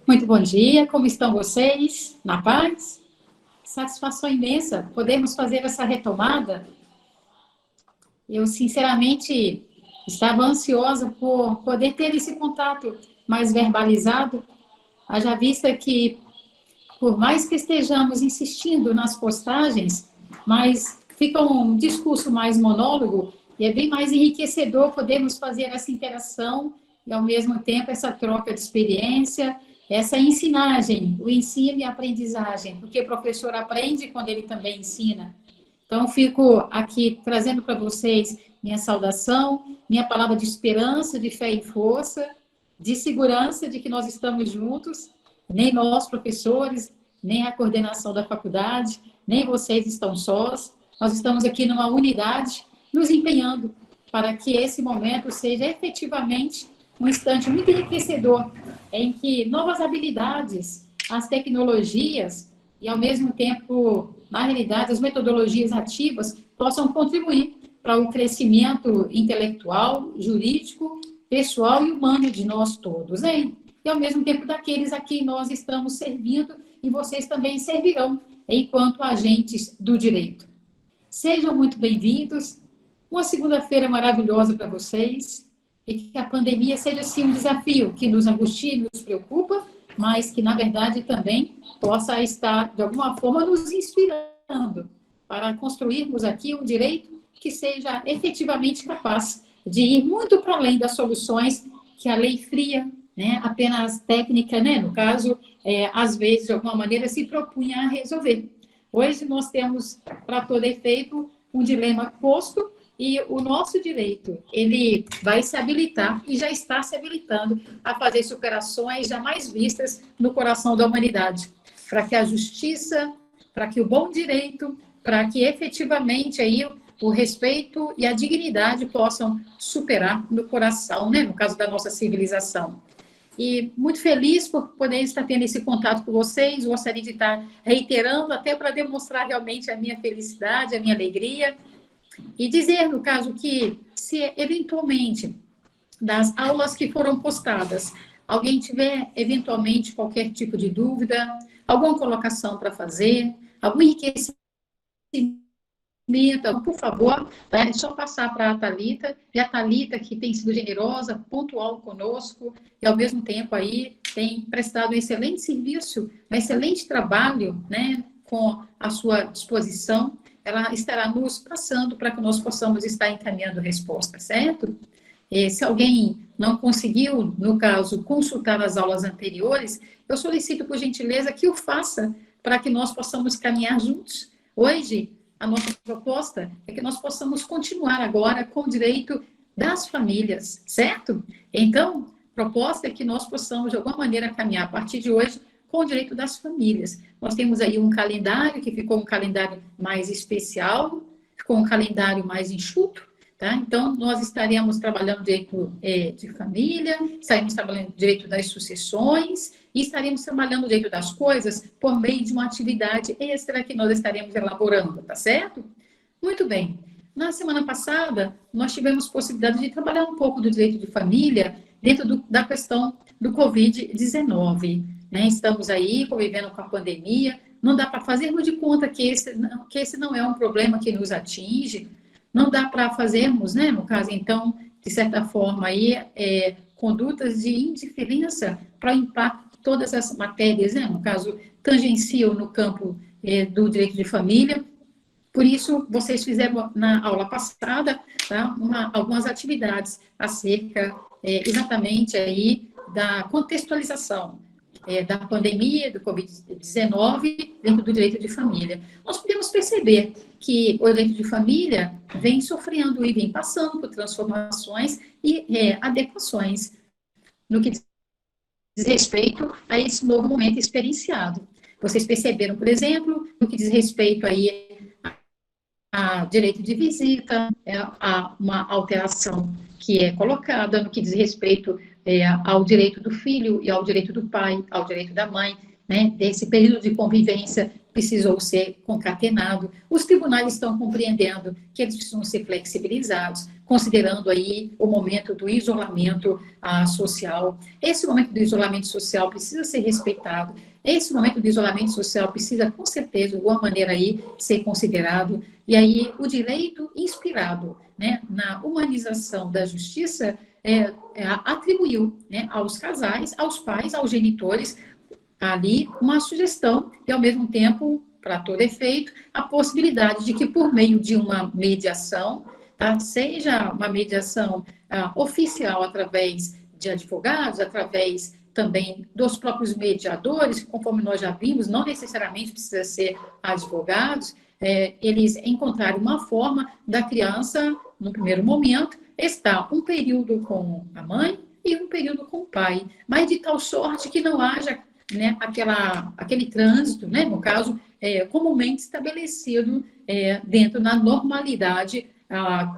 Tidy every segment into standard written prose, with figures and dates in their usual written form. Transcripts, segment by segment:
Muito bom dia, como estão vocês? Na paz? Satisfação imensa podermos fazer essa retomada. Eu, sinceramente, estava ansiosa por poder ter esse contato mais verbalizado, haja vista que, por mais que estejamos insistindo nas postagens, mas fica um discurso mais monólogo e é bem mais enriquecedor podermos fazer essa interação e, ao mesmo tempo, essa troca de experiência, essa ensinagem, o ensino e a aprendizagem, porque o professor aprende quando ele também ensina. Então, fico aqui trazendo para vocês minha saudação, minha palavra de esperança, de fé e força, de segurança de que nós estamos juntos, nem nós, professores, nem a coordenação da faculdade, nem vocês estão sós. Nós estamos aqui numa unidade, nos empenhando para que esse momento seja efetivamente um instante muito enriquecedor, em que novas habilidades, as tecnologias e, ao mesmo tempo, na realidade, as metodologias ativas possam contribuir para o crescimento intelectual, jurídico, pessoal e humano de nós todos, hein? E, ao mesmo tempo, daqueles a quem nós estamos servindo e vocês também servirão enquanto agentes do direito. Sejam muito bem-vindos. Uma segunda-feira maravilhosa para vocês e que a pandemia seja, sim, um desafio que nos angustia e nos preocupa, mas que, na verdade, também possa estar, de alguma forma, nos inspirando para construirmos aqui um direito que seja efetivamente capaz de ir muito para além das soluções que a lei fria, né, apenas técnica, né, no caso, às vezes, de alguma maneira, se propunha a resolver. Hoje nós temos, para todo efeito, um dilema posto e o nosso direito, ele vai se habilitar e já está se habilitando a fazer superações jamais vistas no coração da humanidade, para que a justiça, para que o bom direito, para que efetivamente aí o respeito e a dignidade possam superar no coração, né, no caso da nossa civilização. E muito feliz por poder estar tendo esse contato com vocês, gostaria de estar reiterando até para demonstrar realmente a minha felicidade, a minha alegria, e dizer, no caso, que se eventualmente das aulas que foram postadas, alguém tiver eventualmente qualquer tipo de dúvida, alguma colocação para fazer, algum enriquecimento, por favor, é só passar para a Thalita, e a Thalita, que tem sido generosa, pontual conosco, e ao mesmo tempo aí tem prestado um excelente serviço, um excelente trabalho, né, com a sua disposição, ela estará nos passando para que nós possamos estar encaminhando resposta, certo? Se alguém não conseguiu, no caso, consultar as aulas anteriores, eu solicito, por gentileza, que o faça para que nós possamos caminhar juntos. Hoje, a nossa proposta é que nós possamos continuar agora com o direito das famílias, certo? Então, a proposta é que nós possamos, de alguma maneira, caminhar a partir de hoje com o direito das famílias. Nós temos aí um calendário que ficou um calendário mais especial, ficou um calendário mais enxuto, tá? Então, nós estaremos trabalhando direito de família, estaremos trabalhando direito das sucessões e estaremos trabalhando o direito das coisas por meio de uma atividade extra que nós estaremos elaborando, tá certo? Muito bem. Na semana passada, nós tivemos possibilidade de trabalhar um pouco do direito de família dentro da questão do Covid-19. Né? Estamos aí convivendo com a pandemia, não dá para fazermos de conta que esse não é um problema que nos atinge, não dá para fazermos, né, no caso, então, de certa forma, aí, condutas de indiferença para impacto de todas as matérias, né, no caso, tangenciam no campo do direito de família. Por isso, vocês fizeram na aula passada, tá, algumas atividades acerca exatamente aí da contextualização da pandemia, do Covid-19, dentro do direito de família. Nós podemos perceber que o direito de família vem sofrendo e vem passando por transformações e adequações no que diz respeito a esse novo momento experienciado. Vocês perceberam, por exemplo, no que diz respeito aí a direito de visita, a uma alteração que é colocada no que diz respeito ao direito do filho e ao direito do pai, ao direito da mãe, né? Desse período de convivência precisou ser concatenado. Os tribunais estão compreendendo que eles precisam ser flexibilizados, considerando aí o momento do isolamento social. Esse momento do isolamento social precisa ser respeitado. Esse momento do isolamento social precisa, com certeza, de alguma maneira aí, ser considerado. E aí, o direito inspirado, né, na humanização da justiça atribuiu, né, aos casais, aos pais, aos genitores, ali uma sugestão e, ao mesmo tempo, para todo efeito, a possibilidade de que, por meio de uma mediação, tá, seja uma mediação oficial através de advogados, através também dos próprios mediadores, conforme nós já vimos, não necessariamente precisa ser advogados, eles encontrarem uma forma da criança, no primeiro momento, estar um período com a mãe e um período com o pai, mas de tal sorte que não haja, né, aquele trânsito, né, no caso, comumente estabelecido dentro da normalidade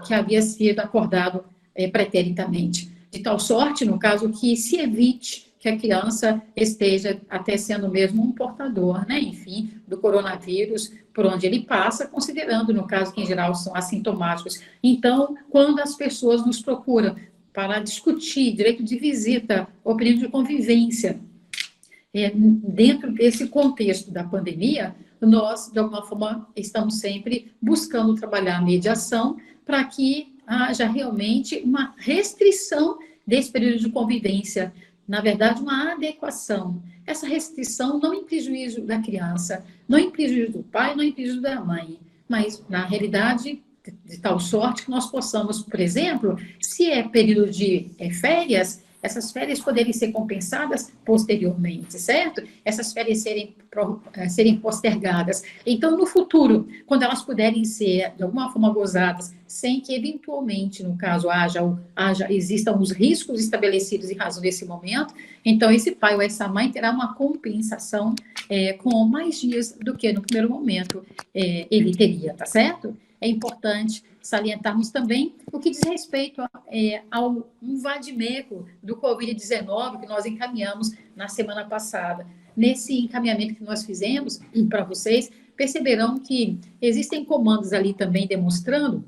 que havia sido acordado preteritamente. De tal sorte, no caso, que se evite que a criança esteja até sendo mesmo um portador, né, enfim, do coronavírus, por onde ele passa, considerando, no caso, que em geral são assintomáticos. Então, quando as pessoas nos procuram para discutir direito de visita ou período de convivência, dentro desse contexto da pandemia, nós, de alguma forma, estamos sempre buscando trabalhar a mediação para que haja realmente uma restrição desse período de convivência, na verdade, uma adequação. Essa restrição não em prejuízo da criança, não em prejuízo do pai, não em prejuízo da mãe, mas, na realidade, de tal sorte que nós possamos, por exemplo, se é período de férias, essas férias poderem ser compensadas posteriormente, certo? Essas férias serem postergadas. Então, no futuro, quando elas puderem ser, de alguma forma, gozadas, sem que, eventualmente, no caso, existam os riscos estabelecidos em razão desse momento, então, esse pai ou essa mãe terá uma compensação com mais dias do que, no primeiro momento, ele teria, tá certo? É importante salientarmos também o que diz respeito ao vade-mecum do Covid-19 que nós encaminhamos na semana passada. Nesse encaminhamento que nós fizemos para vocês, perceberão que existem comandos ali também demonstrando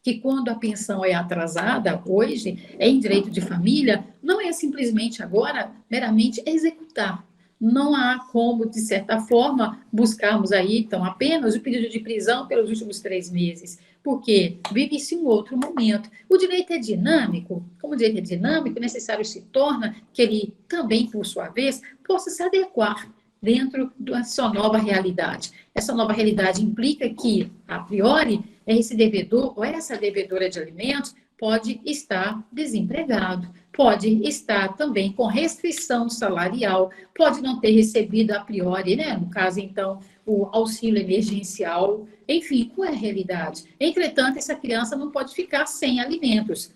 que quando a pensão é atrasada, hoje, em direito de família, não é simplesmente agora meramente executar. Não há como, de certa forma, buscarmos aí, então, apenas o pedido de prisão pelos últimos 3 meses, porque vive-se um outro momento. O direito é dinâmico, como o direito é dinâmico, necessário se torna que ele também, por sua vez, possa se adequar dentro da sua nova realidade. Essa nova realidade implica que, a priori, esse devedor ou essa devedora de alimentos pode estar desempregado, pode estar também com restrição salarial, pode não ter recebido a priori, né, no caso, então, o auxílio emergencial, enfim, qual é a realidade? Entretanto, essa criança não pode ficar sem alimentos.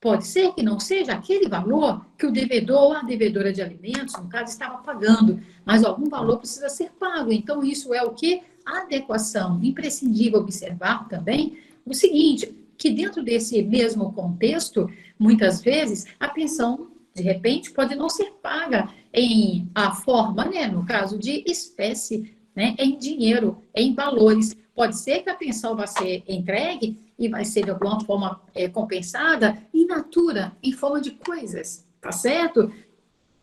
Pode ser que não seja aquele valor que o devedor ou a devedora de alimentos, no caso, estava pagando, mas algum valor precisa ser pago. Então, isso é o que? Adequação. Imprescindível observar também o seguinte, que dentro desse mesmo contexto, muitas vezes, a pensão, de repente, pode não ser paga em a forma, né, no caso de espécie, né, em dinheiro, em valores. Pode ser que a pensão vá ser entregue e vai ser, de alguma forma, compensada in natura, em forma de coisas, tá certo?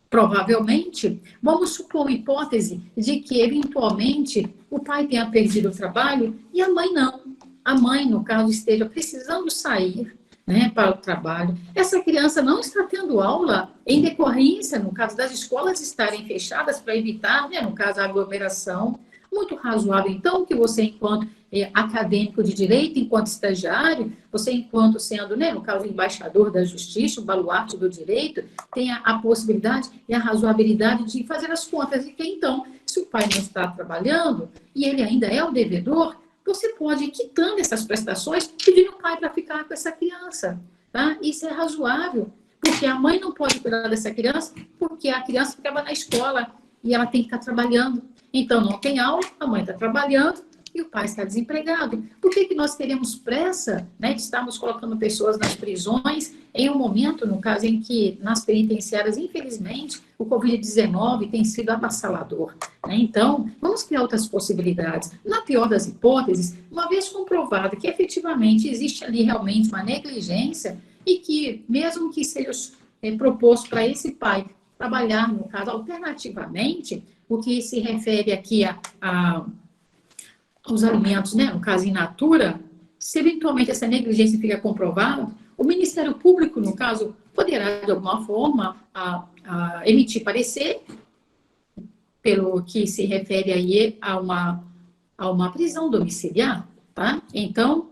Provavelmente, vamos supor uma hipótese de que, eventualmente, o pai tenha perdido o trabalho e a mãe não. A mãe, no caso, esteja precisando sair, né, para o trabalho. Essa criança não está tendo aula em decorrência, no caso das escolas estarem fechadas para evitar, né, no caso, a aglomeração. Muito razoável, então, que você, enquanto acadêmico de direito, enquanto estagiário, você, enquanto sendo, né, no caso, embaixador da justiça, o baluarte do direito, tenha a possibilidade e a razoabilidade de fazer as contas. E que, então, se o pai não está trabalhando e ele ainda é o devedor, você pode ir quitando essas prestações, pedindo ao pai para ficar com essa criança. Tá? Isso é razoável, porque a mãe não pode cuidar dessa criança, porque a criança ficava na escola e ela tem que estar trabalhando. Então, não tem aula, a mãe está trabalhando e o pai está desempregado. Por que nós teremos pressa, né, de estarmos colocando pessoas nas prisões em um momento, no caso, em que nas penitenciárias, infelizmente, o Covid-19 tem sido avassalador, né? Então, vamos criar outras possibilidades. Na pior das hipóteses, uma vez comprovado que efetivamente existe ali realmente uma negligência e que, mesmo que seja proposto para esse pai trabalhar, no caso, alternativamente, o que se refere aqui aos alimentos, né, no caso, in natura, se eventualmente essa negligência fica comprovada, o Ministério Público, no caso, poderá, de alguma forma, emitir parecer, pelo que se refere aí a uma prisão domiciliar, tá? Então,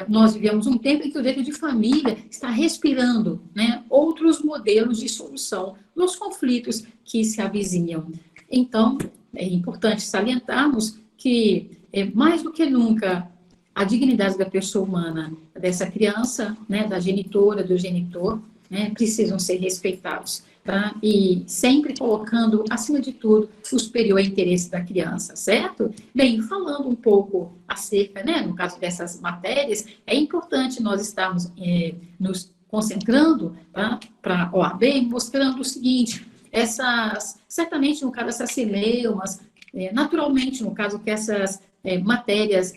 nós vivemos um tempo em que o direito de família está respirando, né, outros modelos de solução dos conflitos que se avizinham. Então, é importante salientarmos que, mais do que nunca, a dignidade da pessoa humana, dessa criança, né, da genitora, do genitor, né, precisam ser respeitados, tá? E sempre colocando, acima de tudo, o superior interesse da criança, certo? Bem, falando um pouco acerca, né, no caso dessas matérias, é importante nós estarmos nos concentrando, tá, para a OAB, mostrando o seguinte: certamente, no caso, essas celeumas, naturalmente, no caso que essas matérias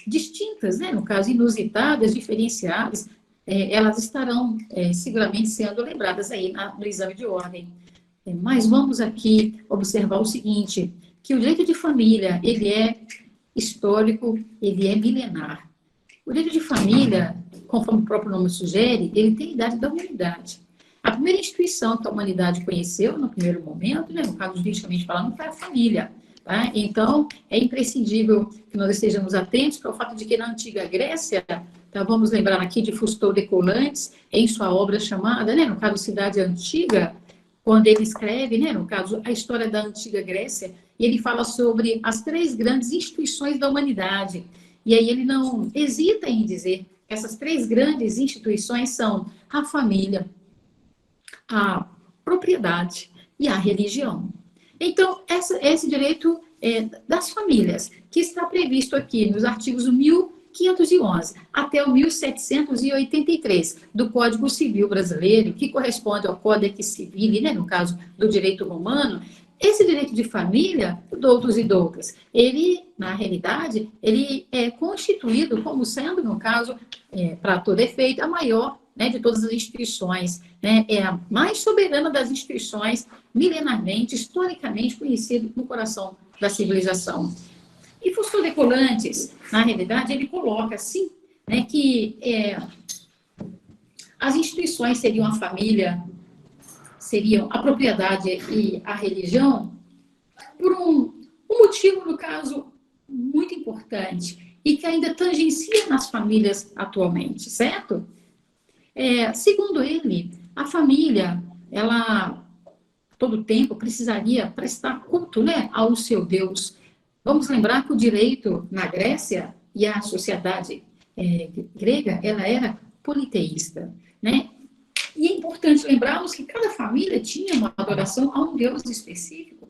distintas, né, no caso, inusitadas, diferenciadas, elas estarão seguramente sendo lembradas aí no exame de ordem. Mas vamos aqui observar o seguinte, que o direito de família, ele é histórico, ele é milenar. O direito de família, conforme o próprio nome sugere, ele tem a idade da humanidade. A primeira instituição que a humanidade conheceu, no primeiro momento, né, no caso juridicamente falando, foi a família. Tá? Então, é imprescindível que nós estejamos atentos para o fato de que na antiga Grécia, então vamos lembrar aqui de Fustou de Coulantes, em sua obra chamada, né, no caso Cidade Antiga, quando ele escreve, né, no caso, a história da antiga Grécia, e ele fala sobre as 3 grandes instituições da humanidade. E aí ele não hesita em dizer que essas 3 grandes instituições são a família, a propriedade e a religião. Então, esse direito das famílias, que está previsto aqui nos artigos 1511 até o 1783 do Código Civil Brasileiro, que corresponde ao Códex Civil, né, no caso do direito romano, esse direito de família, doutos e doutas, ele, na realidade, ele é constituído como sendo, no caso, para todo efeito, a maior, né, de todas as instituições, né, é a mais soberana das instituições, milenarmente, historicamente conhecido no coração da civilização. E Fustou de Coulantes, na realidade, ele coloca assim, né, que as instituições seriam a família, seriam a propriedade e a religião, por um motivo, no caso, muito importante, e que ainda tangencia nas famílias atualmente, certo? Segundo ele, a família, ela, todo tempo, precisaria prestar culto, né, ao seu Deus. Vamos lembrar que o direito na Grécia e a sociedade grega, ela era politeísta, né? E é importante lembrarmos que cada família tinha uma adoração a um Deus específico.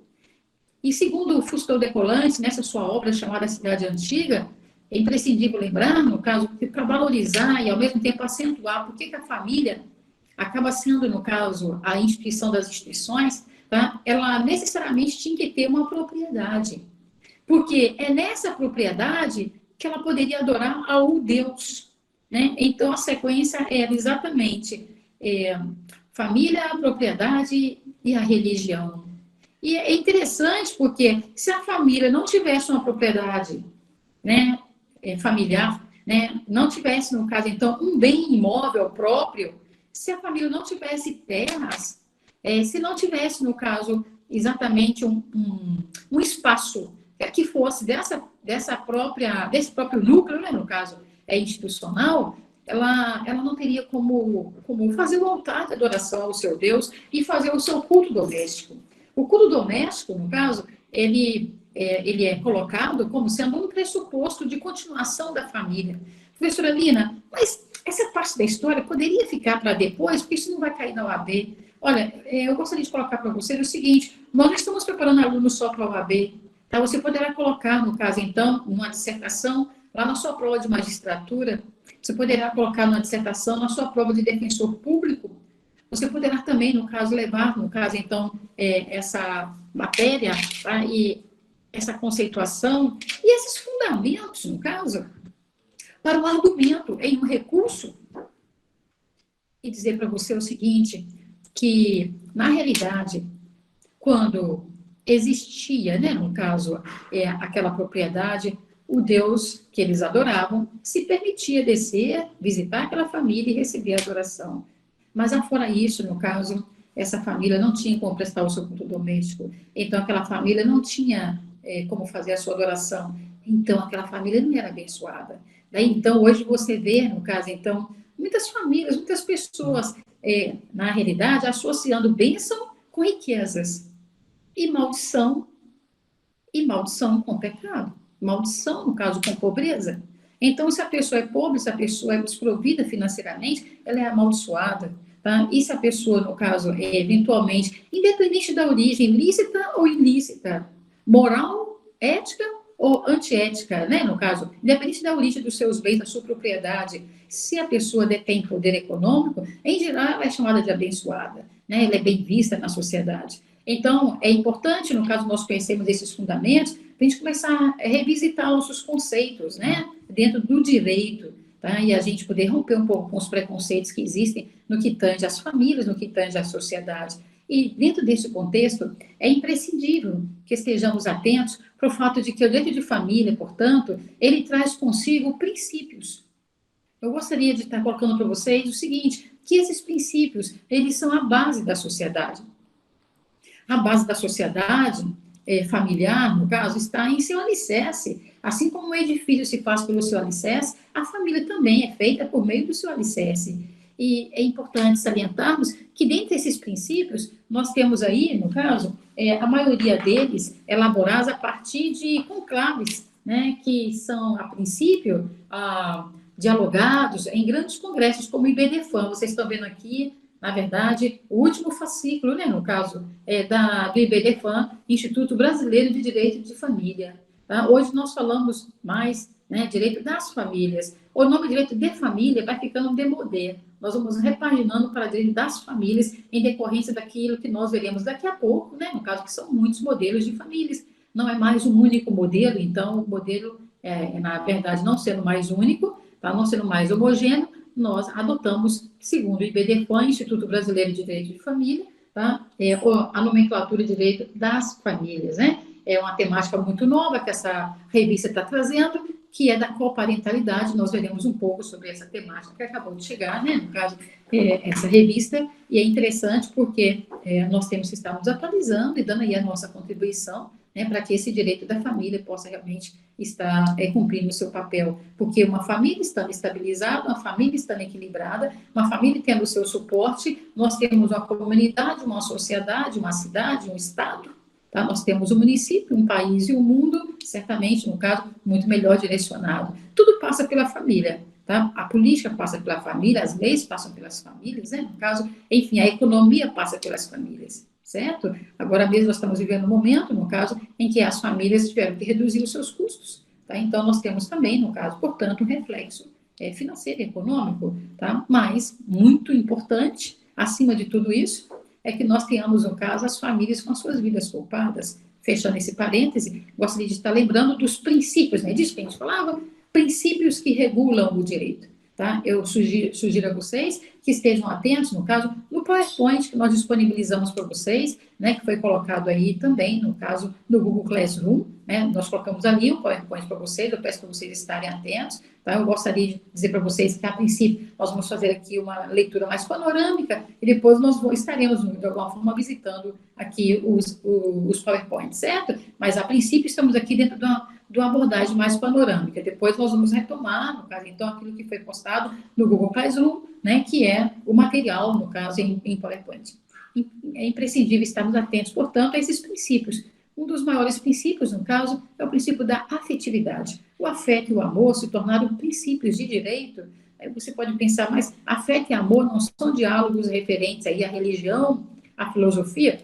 E segundo Fustou de Coulantes, nessa sua obra chamada Cidade Antiga, é imprescindível lembrar, no caso, que para valorizar e ao mesmo tempo acentuar por que a família acaba sendo, no caso, a instituição das instituições, tá? Ela necessariamente tinha que ter uma propriedade. Porque é nessa propriedade que ela poderia adorar ao Deus, né? Então, a sequência era exatamente família, a propriedade e a religião. E é interessante porque se a família não tivesse uma propriedade, né, familiar, né, não tivesse, no caso, então, um bem imóvel próprio, se a família não tivesse terras, se não tivesse, no caso, exatamente um espaço que fosse desse próprio núcleo, né, no caso, institucional, ela não teria como fazer o altar de adoração ao seu Deus e fazer o seu culto doméstico. O culto doméstico, no caso, ele é colocado como sendo um pressuposto de continuação da família. Professora Lina, mas essa parte da história poderia ficar para depois, porque isso não vai cair na OAB. Olha, eu gostaria de colocar para vocês o seguinte: nós não estamos preparando alunos só para a OAB, Tá? Você poderá colocar, no caso, então, numa dissertação, lá na sua prova de magistratura, você poderá colocar numa dissertação, na sua prova de defensor público, você poderá também, no caso, levar, no caso, então, essa matéria, tá? E essa conceituação e esses fundamentos, no caso, para o argumento em um recurso e dizer para você o seguinte, que, na realidade, quando existia, né, no caso, aquela propriedade, o Deus que eles adoravam se permitia descer, visitar aquela família e receber a adoração. Mas, afora isso, no caso, essa família não tinha como prestar o seu culto doméstico. Então, aquela família não tinha como fazer a sua adoração. Então, aquela família não era abençoada. Daí, então, hoje você vê, no caso, então, muitas famílias, muitas pessoas, na realidade, associando bênção com riquezas e maldição com pecado. Maldição, no caso, com pobreza. Então, se a pessoa é pobre, se a pessoa é desprovida financeiramente, ela é amaldiçoada. Tá? E se a pessoa, no caso, eventualmente, independente da origem, lícita ou ilícita, moral, ética ou antiética, né? No caso, independente da origem dos seus bens, da sua propriedade, se a pessoa detém poder econômico, em geral, ela é chamada de abençoada, né? Ela é bem vista na sociedade. Então, é importante, no caso, nós conhecemos esses fundamentos, para a gente começar a revisitar nossos conceitos, né? Dentro do direito, tá? E a gente poder romper um pouco com os preconceitos que existem no que tange às famílias, no que tange à sociedade. E dentro desse contexto, é imprescindível que estejamos atentos para o fato de que o direito de família, portanto, ele traz consigo princípios. Eu gostaria de estar colocando para vocês o seguinte, que esses princípios, eles são a base da sociedade. A base da sociedade familiar, no caso, está em seu alicerce. Assim como o edifício se faz pelo seu alicerce, a família também é feita por meio do seu alicerce. E é importante salientarmos que, dentre esses princípios, nós temos aí, no caso, a maioria deles elaborados a partir de conclaves, né, que são, a princípio, dialogados em grandes congressos, como o IBDFAM. Vocês estão vendo aqui, na verdade, o último fascículo, né, no caso, do IBDFAM, Instituto Brasileiro de Direito de Família. Tá? Hoje nós falamos mais, né, direito das famílias. O nome direito de família vai ficando demodé. Nós vamos repaginando para direito das famílias em decorrência daquilo que nós veremos daqui a pouco, né, no caso que são muitos modelos de famílias. Não é mais um único modelo, então o modelo, na verdade, não sendo mais único, tá? Não sendo mais homogêneo, nós adotamos, segundo o IBDFAM, Instituto Brasileiro de Direito de Família, tá? A nomenclatura de direito das famílias, né? É uma temática muito nova que essa revista está trazendo, que é da coparentalidade. Nós veremos um pouco sobre essa temática que acabou de chegar, né? No caso, essa revista, e é interessante porque nós temos que estar nos atualizando e dando aí a nossa contribuição, né, para que esse direito da família possa realmente estar cumprindo o seu papel. Porque uma família estando estabilizada, uma família estando equilibrada, uma família tendo o seu suporte, nós temos uma comunidade, uma sociedade, uma cidade, um estado, tá? Nós temos um município, um país e um mundo, certamente, no caso, muito melhor direcionado. Tudo passa pela família. Tá? A política passa pela família, as leis passam pelas famílias, né? No caso, enfim, a economia passa pelas famílias, certo? Agora mesmo nós estamos vivendo um momento, no caso, em que as famílias tiveram que reduzir os seus custos, tá? Então, nós temos também, no caso, portanto, um reflexo financeiro e econômico, tá? Mas, muito importante, acima de tudo isso, é que nós tenhamos, no caso, as famílias com as suas vidas poupadas. Fechando esse parêntese, gostaria de estar lembrando dos princípios, né? Disso que a gente falava, princípios que regulam o direito. Tá? Eu sugiro a vocês que estejam atentos, no caso, no PowerPoint que nós disponibilizamos para vocês, né, que foi colocado aí também, no caso, no Google Classroom, né, nós colocamos ali o PowerPoint para vocês, eu peço para vocês estarem atentos, tá? Eu gostaria de dizer para vocês que, a princípio, nós vamos fazer aqui uma leitura mais panorâmica e depois nós estaremos, de alguma forma, visitando aqui os PowerPoints, certo? Mas, a princípio, estamos aqui dentro de uma abordagem mais panorâmica. Depois nós vamos retomar, no caso, então, aquilo que foi postado no Google Classroom, né, que é o material, no caso, em PowerPoint. É imprescindível estarmos atentos, portanto, a esses princípios. Um dos maiores princípios, no caso, é o princípio da afetividade. O afeto e o amor se tornaram princípios de direito. Aí você pode pensar, mas afeto e amor não são diálogos referentes aí à religião, à filosofia?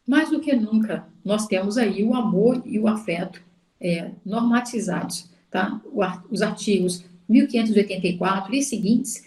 Mais do que nunca, nós temos aí o amor e o afeto normatizados, tá? Os artigos 1584 e seguintes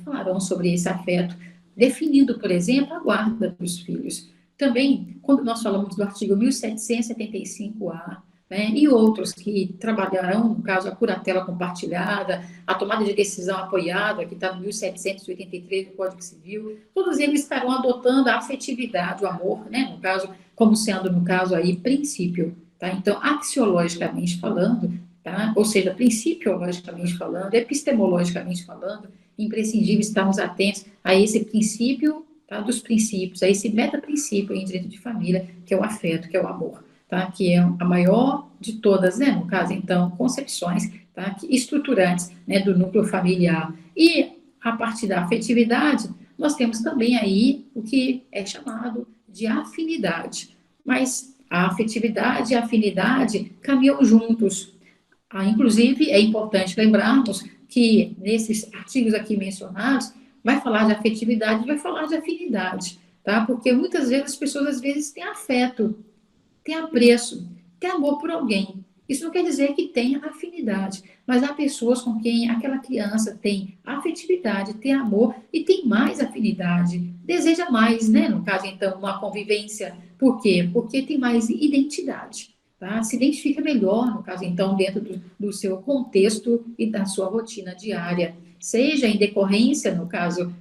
falarão sobre esse afeto, definindo, por exemplo, a guarda dos filhos. Também, quando nós falamos do artigo 1775-A, né, e outros que trabalharão, no caso, a curatela compartilhada, a tomada de decisão apoiada, que está no 1783 do Código Civil, todos eles estarão adotando a afetividade, o amor, né, no caso, como sendo, no caso, aí, princípio. Tá? Então, axiologicamente falando, tá? Ou seja, principiologicamente falando, epistemologicamente falando, imprescindível estarmos atentos a esse princípio, tá? Dos princípios, a esse meta-princípio em direito de família, que é o afeto, que é o amor. Tá? Que é a maior de todas, né? No caso, então, concepções, tá? Estruturantes, né? Do núcleo familiar. E, a partir da afetividade, nós temos também aí o que é chamado de afinidade. Mas a afetividade e a afinidade caminham juntos. Inclusive, é importante lembrarmos que nesses artigos aqui mencionados, vai falar de afetividade, vai falar de afinidade, tá? Porque muitas vezes as pessoas, às vezes, têm afeto, tem apreço, tem amor por alguém. Isso não quer dizer que tenha afinidade, mas há pessoas com quem aquela criança tem afetividade, tem amor e tem mais afinidade, deseja mais, né? No caso, então, uma convivência. Por quê? Porque tem mais identidade, tá? Se identifica melhor, no caso, então, dentro do seu contexto e da sua rotina diária. Seja em decorrência, no caso,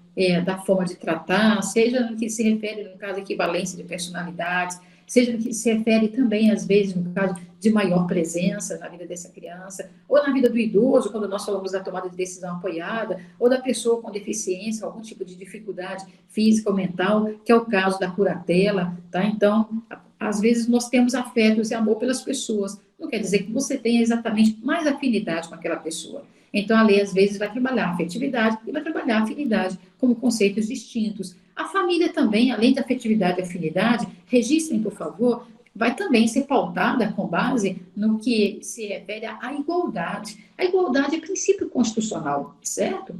da forma de tratar, seja no que se refere, no caso, à equivalência de personalidades, seja no que se refere também, às vezes, no caso de maior presença na vida dessa criança, ou na vida do idoso, quando nós falamos da tomada de decisão apoiada, ou da pessoa com deficiência, algum tipo de dificuldade física ou mental, que é o caso da curatela, tá? Então, às vezes nós temos afetos e amor pelas pessoas, não quer dizer que você tenha exatamente mais afinidade com aquela pessoa. Então, a lei, às vezes, vai trabalhar a afetividade e vai trabalhar a afinidade como conceitos distintos. A família também, além da afetividade e afinidade, registrem, por favor, vai também ser pautada com base no que se refere à igualdade. A igualdade é princípio constitucional, certo?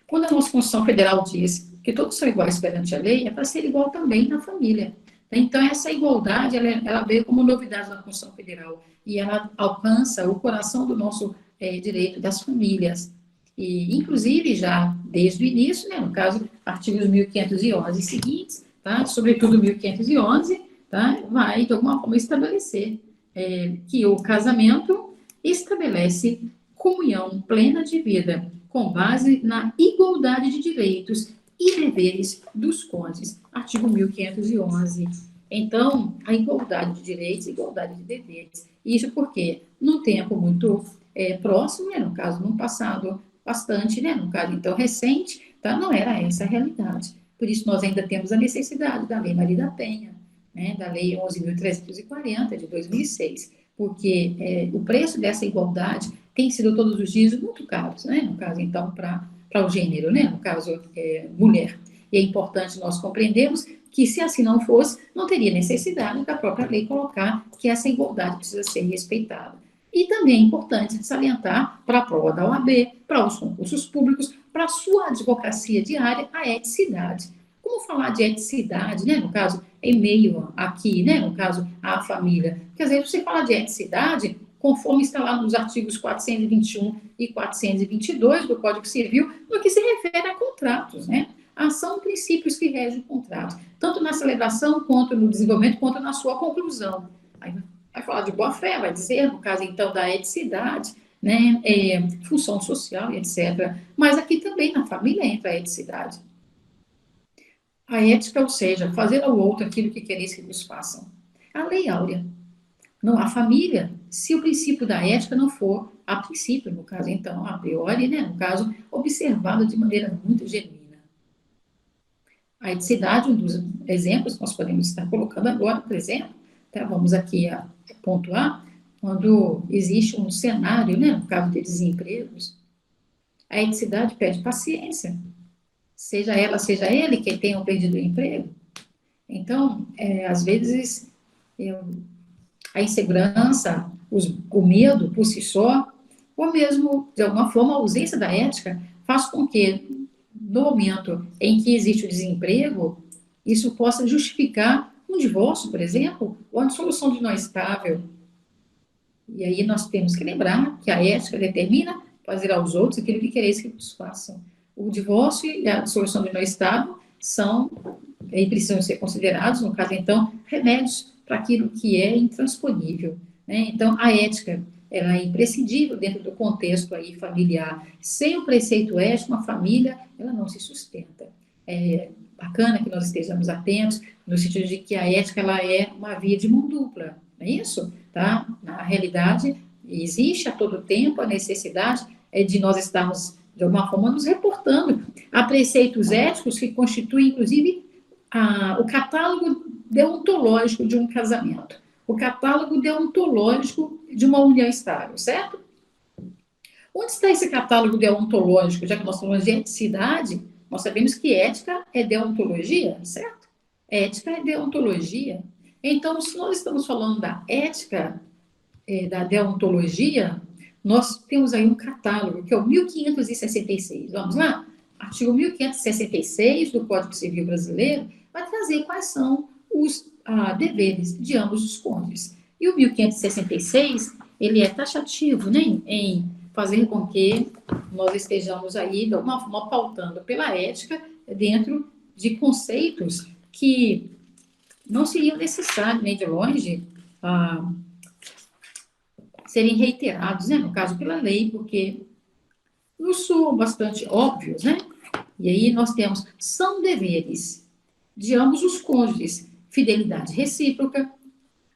Quando a nossa Constituição Federal diz que todos são iguais perante a lei, é para ser igual também na família. Então, essa igualdade, ela veio como novidade na Constituição Federal e ela alcança o coração do nosso direito das famílias. E, inclusive, já desde o início, né, no caso, artigos 1511 e seguintes, tá, sobretudo 1511, tá, vai, de alguma forma, estabelecer que o casamento estabelece comunhão plena de vida, com base na igualdade de direitos e deveres dos cônjuges. Artigo 1511. Então, a igualdade de direitos e igualdade de deveres. Isso porque, num tempo muito próximo, né, no caso, num passado bastante, né, no caso, então, recente, tá, não era essa a realidade. Por isso, nós ainda temos a necessidade da Lei Maria da Penha, né, da Lei 11.340, de 2006, porque o preço dessa igualdade tem sido todos os dias muito caros, né, no caso, então, para o gênero, né, no caso, mulher. E é importante nós compreendermos que, se assim não fosse, não teria necessidade da própria lei colocar que essa igualdade precisa ser respeitada. E também é importante salientar para a prova da OAB, para os concursos públicos, para a sua advocacia diária, a eticidade. Como falar de eticidade, né, no caso, em meio aqui, né, no caso, à família? Porque, às vezes, você fala de eticidade, conforme está lá nos artigos 421 e 422 do Código Civil, no que se refere a contratos, né? São princípios que regem o contrato, tanto na celebração, quanto no desenvolvimento, quanto na sua conclusão. Aí vai falar de boa-fé, vai dizer, no caso, então, da eticidade, né, função social, etc. Mas aqui também na família entra a eticidade. A ética, ou seja, fazer ao outro aquilo que quereis que vos façam. A lei áurea. Não há família se o princípio da ética não for, a princípio, no caso, então, a priori, né, no caso, observado de maneira muito genuína. A eticidade, um dos exemplos que nós podemos estar colocando agora, por exemplo, tá? Vamos aqui a pontuar, quando existe um cenário, né, no caso de desempregos, a eticidade pede paciência, seja ela, seja ele que tenham perdido o emprego. Então, às vezes, a insegurança, o medo por si só, ou mesmo, de alguma forma, a ausência da ética, faz com que, no momento em que existe o desemprego, isso possa justificar um divórcio, por exemplo, ou a dissolução de não estável. E aí nós temos que lembrar que a ética determina fazer aos outros aquilo que quereis que vos façam. O divórcio e a dissolução de não estável são, e precisam ser considerados, no caso, então, remédios para aquilo que é intransponível. Né? Então, a ética, ela é imprescindível dentro do contexto aí familiar. Sem o preceito ético, uma família, ela não se sustenta. É bacana que nós estejamos atentos, no sentido de que a ética, ela é uma via de mão dupla, não é isso? Tá? Na realidade, existe a todo tempo a necessidade de nós estarmos, de alguma forma, nos reportando a preceitos éticos que constituem, inclusive, o catálogo deontológico de um casamento, o catálogo deontológico de uma união estável, certo? Onde está esse catálogo deontológico? Já que nós falamos de eticidade, nós sabemos que ética é deontologia, certo? Ética é deontologia. Então, se nós estamos falando da ética, da deontologia, nós temos aí um catálogo, que é o 1566. Vamos lá? Artigo 1566 do Código Civil Brasileiro vai trazer quais são os deveres de ambos os cônjuges. E o 1566, ele é taxativo, né, em fazer com que nós estejamos aí, de alguma forma, pautando pela ética dentro de conceitos que não seriam necessários, nem de longe, serem reiterados, né, no caso pela lei, porque nos soam bastante óbvios, né? E aí nós temos, são deveres de ambos os cônjuges, fidelidade recíproca,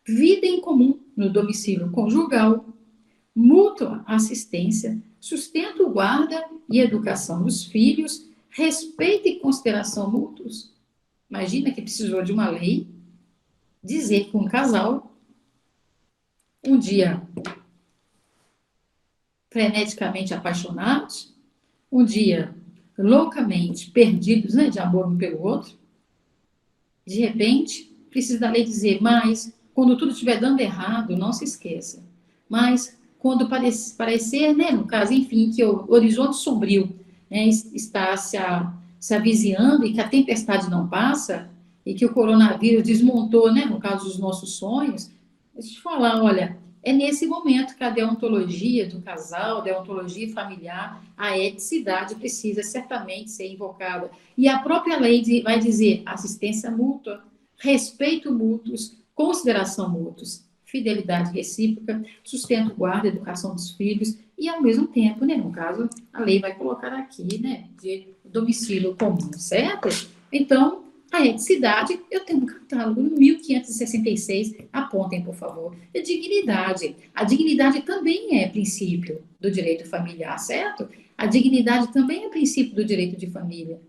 vida em comum no domicílio conjugal, mútua assistência, sustento, guarda e educação dos filhos, respeito e consideração mútuos. Imagina que precisou de uma lei dizer que um casal, um dia freneticamente apaixonados, um dia loucamente perdidos, né, de amor um pelo outro, de repente, precisa da lei dizer, mas quando tudo estiver dando errado, não se esqueça. Mas quando parecer, né, no caso, enfim, que o horizonte sombrio, né, está se avizinhando e que a tempestade não passa, e que o coronavírus desmontou, né, no caso dos nossos sonhos, deixa eu te falar, olha, é nesse momento que a deontologia do casal, a deontologia familiar, a eticidade precisa certamente ser invocada. E a própria lei vai dizer assistência mútua, respeito mútuos, consideração mútuos, fidelidade recíproca, sustento, guarda, educação dos filhos, e ao mesmo tempo, né, no caso, a lei vai colocar aqui, né, de domicílio comum, certo? Então, a eticidade, eu tenho um catálogo no 1566, apontem, por favor. A dignidade. A dignidade também é princípio do direito familiar, certo? A dignidade também é princípio do direito de família.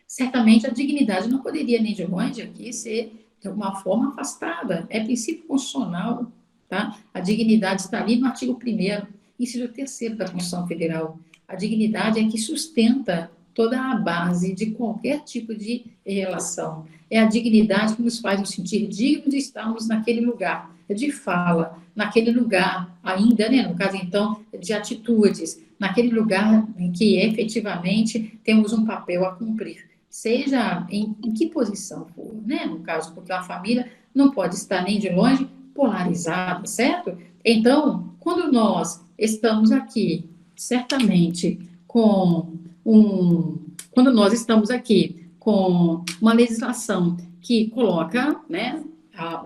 Certamente a dignidade não poderia nem de longe aqui ser, de alguma forma, afastada. É princípio constitucional, tá? A dignidade está ali no artigo 1º, inciso 3º da Constituição Federal. A dignidade é que sustenta toda a base de qualquer tipo de relação. É a dignidade que nos faz nos sentir dignos de estarmos naquele lugar de fala, naquele lugar ainda, né, no caso, então, de atitudes, naquele lugar em que efetivamente temos um papel a cumprir, seja em que posição for, né, no caso, porque a família não pode estar nem de longe polarizada, certo? Então, quando nós estamos aqui, certamente, quando nós estamos aqui com uma legislação que coloca, né,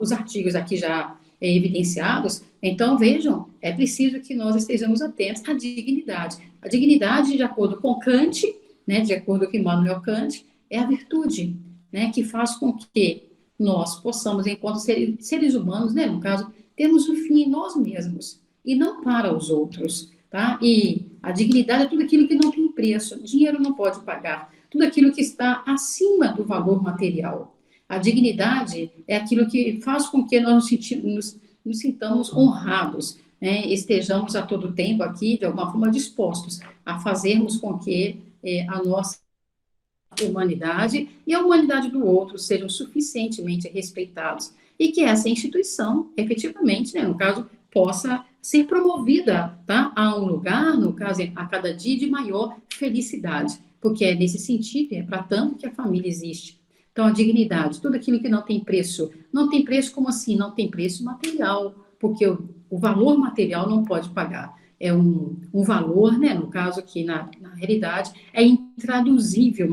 os artigos aqui já evidenciados, então vejam, é preciso que nós estejamos atentos à dignidade. A dignidade, de acordo com Kant, né, de acordo com Immanuel Kant, é a virtude, né, que faz com que nós possamos, enquanto seres humanos, né, no caso, termos um fim em nós mesmos e não para os outros. Tá? E a dignidade é tudo aquilo que não tem preço, o dinheiro não pode pagar, tudo aquilo que está acima do valor material. A dignidade é aquilo que faz com que nós nos sintamos honrados, né? Estejamos a todo tempo aqui, de alguma forma, dispostos a fazermos com que a nossa humanidade e a humanidade do outro sejam suficientemente respeitados e que essa instituição, efetivamente, né, no caso, possa ser promovida, tá, a um lugar, no caso, a cada dia de maior felicidade, porque é nesse sentido, é para tanto que a família existe, Então, a dignidade, tudo aquilo que não tem preço. Não tem preço, como assim? Não tem preço material, porque o valor material não pode pagar. É um valor, né? No caso aqui, na realidade, é intraduzível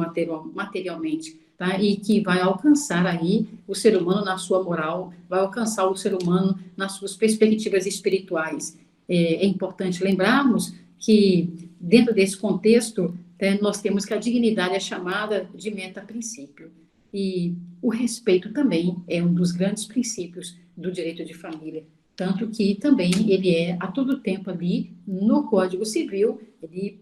materialmente, tá? E que vai alcançar aí o ser humano na sua moral, vai alcançar o ser humano nas suas perspectivas espirituais. É importante lembrarmos que, dentro desse contexto, nós temos que a dignidade é chamada de meta-princípio. E o respeito também é um dos grandes princípios do direito de família. Tanto que também ele é, a todo tempo ali, no Código Civil, ele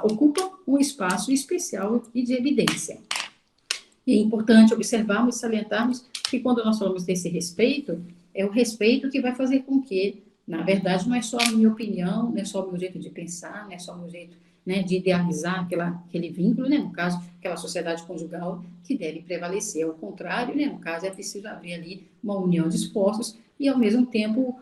ocupa um espaço especial e de evidência. E é importante observarmos e salientarmos que quando nós falamos desse respeito, é o respeito que vai fazer com que, na verdade, não é só a minha opinião, não é só o meu jeito de pensar, não é só o meu jeito, né, de idealizar aquele vínculo, né, no caso, aquela sociedade conjugal que deve prevalecer. Ao contrário, né, no caso, é preciso haver ali uma união de esforços e, ao mesmo tempo,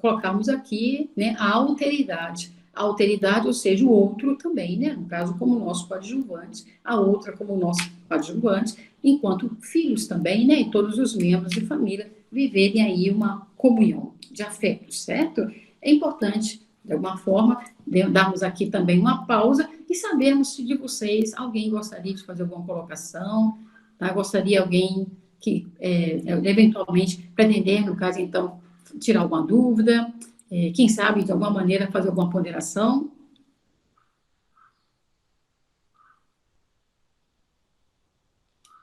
colocarmos aqui, né, a alteridade. A alteridade, ou seja, o outro também, né, no caso, como nosso coadjuvante, a outra como nosso coadjuvante, enquanto filhos também, né, e todos os membros de família viverem aí uma comunhão de afetos, certo? É importante, de alguma forma, darmos aqui também uma pausa e sabermos se de vocês alguém gostaria de fazer alguma colocação, tá? Gostaria alguém que, eventualmente, pretender, no caso, então, tirar alguma dúvida, quem sabe, de alguma maneira, fazer alguma ponderação.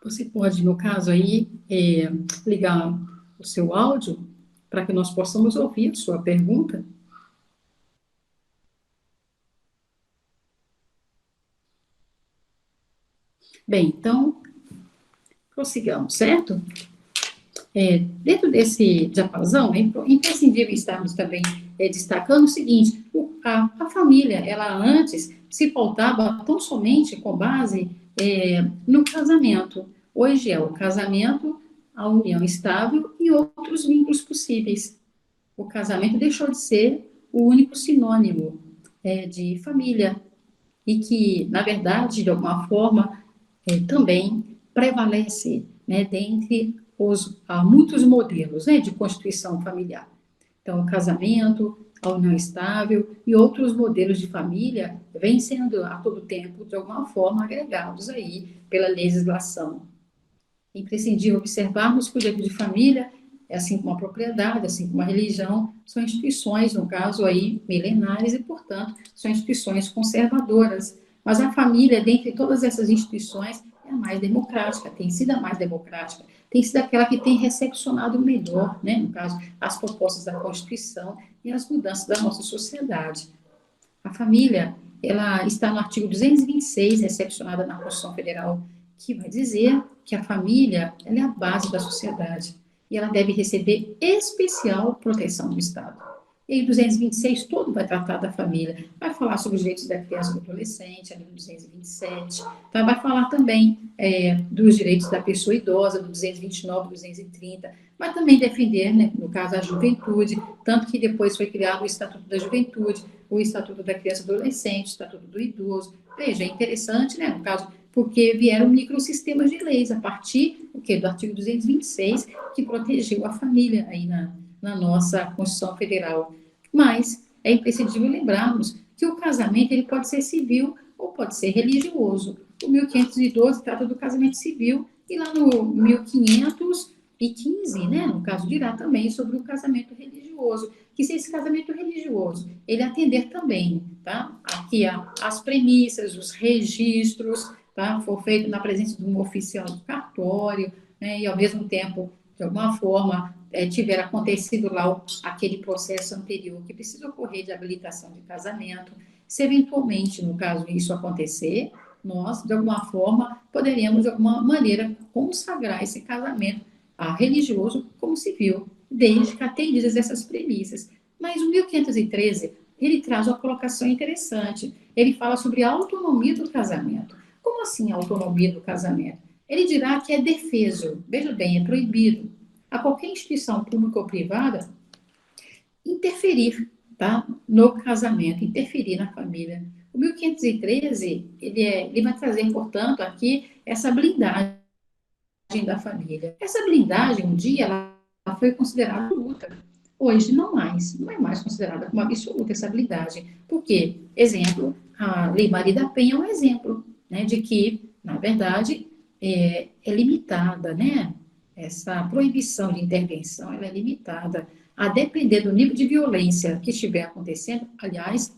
Você pode, no caso aí, ligar o seu áudio para que nós possamos ouvir a sua pergunta. Bem, então, prossigamos, certo? Dentro desse diapasão, é imprescindível estarmos também destacando o seguinte: a família, ela antes se pautava tão somente com base no casamento. Hoje é o casamento, a união estável e outros vínculos possíveis. O casamento deixou de ser o único sinônimo de família e que, na verdade, de alguma forma, também prevalece, né, dentre há muitos modelos, né, de constituição familiar. Então, o casamento, a união estável e outros modelos de família vêm sendo, a todo tempo, de alguma forma, agregados aí pela legislação. É imprescindível observarmos que o direito de família, assim como a propriedade, assim como a religião, são instituições, no caso aí, milenares e, portanto, são instituições conservadoras. Mas a família, dentre todas essas instituições, é a mais democrática, tem sido a mais democrática, tem sido aquela que tem recepcionado melhor, né, no caso, as propostas da Constituição e as mudanças da nossa sociedade. A família, ela está no artigo 226, recepcionada na Constituição Federal, que vai dizer que a família, ela é a base da sociedade e ela deve receber especial proteção do Estado. E aí, 226 todo vai tratar da família, vai falar sobre os direitos da criança e do adolescente, ali no 227, tá? Vai falar também dos direitos da pessoa idosa, do 229, 230, vai também defender, né, no caso, a juventude, tanto que depois foi criado o Estatuto da Juventude, o Estatuto da Criança e do Adolescente, o Estatuto do Idoso. Veja, é interessante, né, no caso, porque vieram microsistemas de leis a partir do artigo 226, que protegeu a família aí na nossa Constituição Federal. Mas é imprescindível lembrarmos que o casamento ele pode ser civil ou pode ser religioso. O 1512 trata do casamento civil e lá no 1515, né, no caso, dirá também sobre o casamento religioso, que se esse casamento religioso ele atender também, tá, aqui as premissas, os registros, tá, for feito na presença de um oficial do cartório, né, e ao mesmo tempo, de alguma forma, tiver acontecido lá aquele processo anterior que precisa ocorrer de habilitação de casamento, se eventualmente, no caso, isso acontecer, nós, de alguma forma, poderíamos, de alguma maneira, consagrar esse casamento religioso como civil, desde que atendidas essas premissas. Mas o 1513, ele traz uma colocação interessante. Ele fala sobre a autonomia do casamento. Como assim a autonomia do casamento? Ele dirá que é defeso, veja bem, é proibido a qualquer instituição pública ou privada interferir, tá, no casamento, interferir na família, O 1513, ele vai trazer, portanto, aqui essa blindagem da família. Essa blindagem, um dia, ela foi considerada absoluta. Hoje, não mais. Não é mais considerada como absoluta essa blindagem. Por quê? Exemplo, a Lei Maria da Penha é um exemplo, né, de que, na verdade, é limitada, né? Essa proibição de intervenção, ela é limitada a depender do nível de violência que estiver acontecendo. Aliás,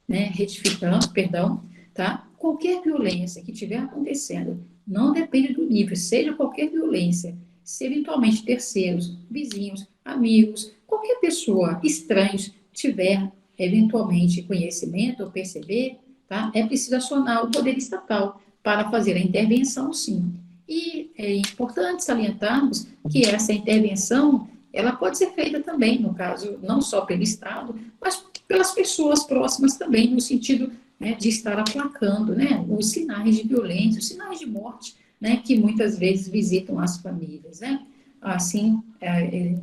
né, retificando, perdão, tá? Qualquer violência que estiver acontecendo, não depende do nível, seja qualquer violência, se eventualmente terceiros, vizinhos, amigos, qualquer pessoa, estranhos, tiver eventualmente conhecimento ou perceber, tá? É preciso acionar o poder estatal para fazer a intervenção, sim. E é importante salientarmos que essa intervenção, ela pode ser feita também, no caso, não só pelo Estado, mas pelas pessoas próximas também, no sentido, né, de estar aplacando, né, os sinais de violência, os sinais de morte, né, que muitas vezes visitam as famílias, né. Assim,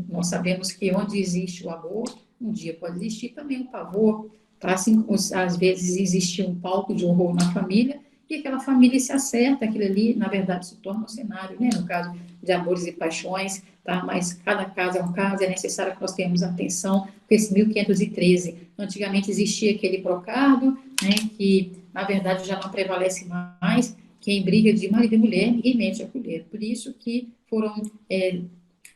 nós sabemos que onde existe o amor, um dia pode existir também o pavor, tá? Assim, às vezes existe um palco de horror na família, e aquela família se acerta, aquilo ali, na verdade, se torna um cenário, né, no caso de amores e paixões, tá? Mas cada caso é um caso, é necessário que nós tenhamos atenção com esse 1513. Antigamente existia aquele brocardo, né, que, na verdade, já não prevalece mais, que em briga de marido e mulher, ninguém mete a colher. Por isso que foram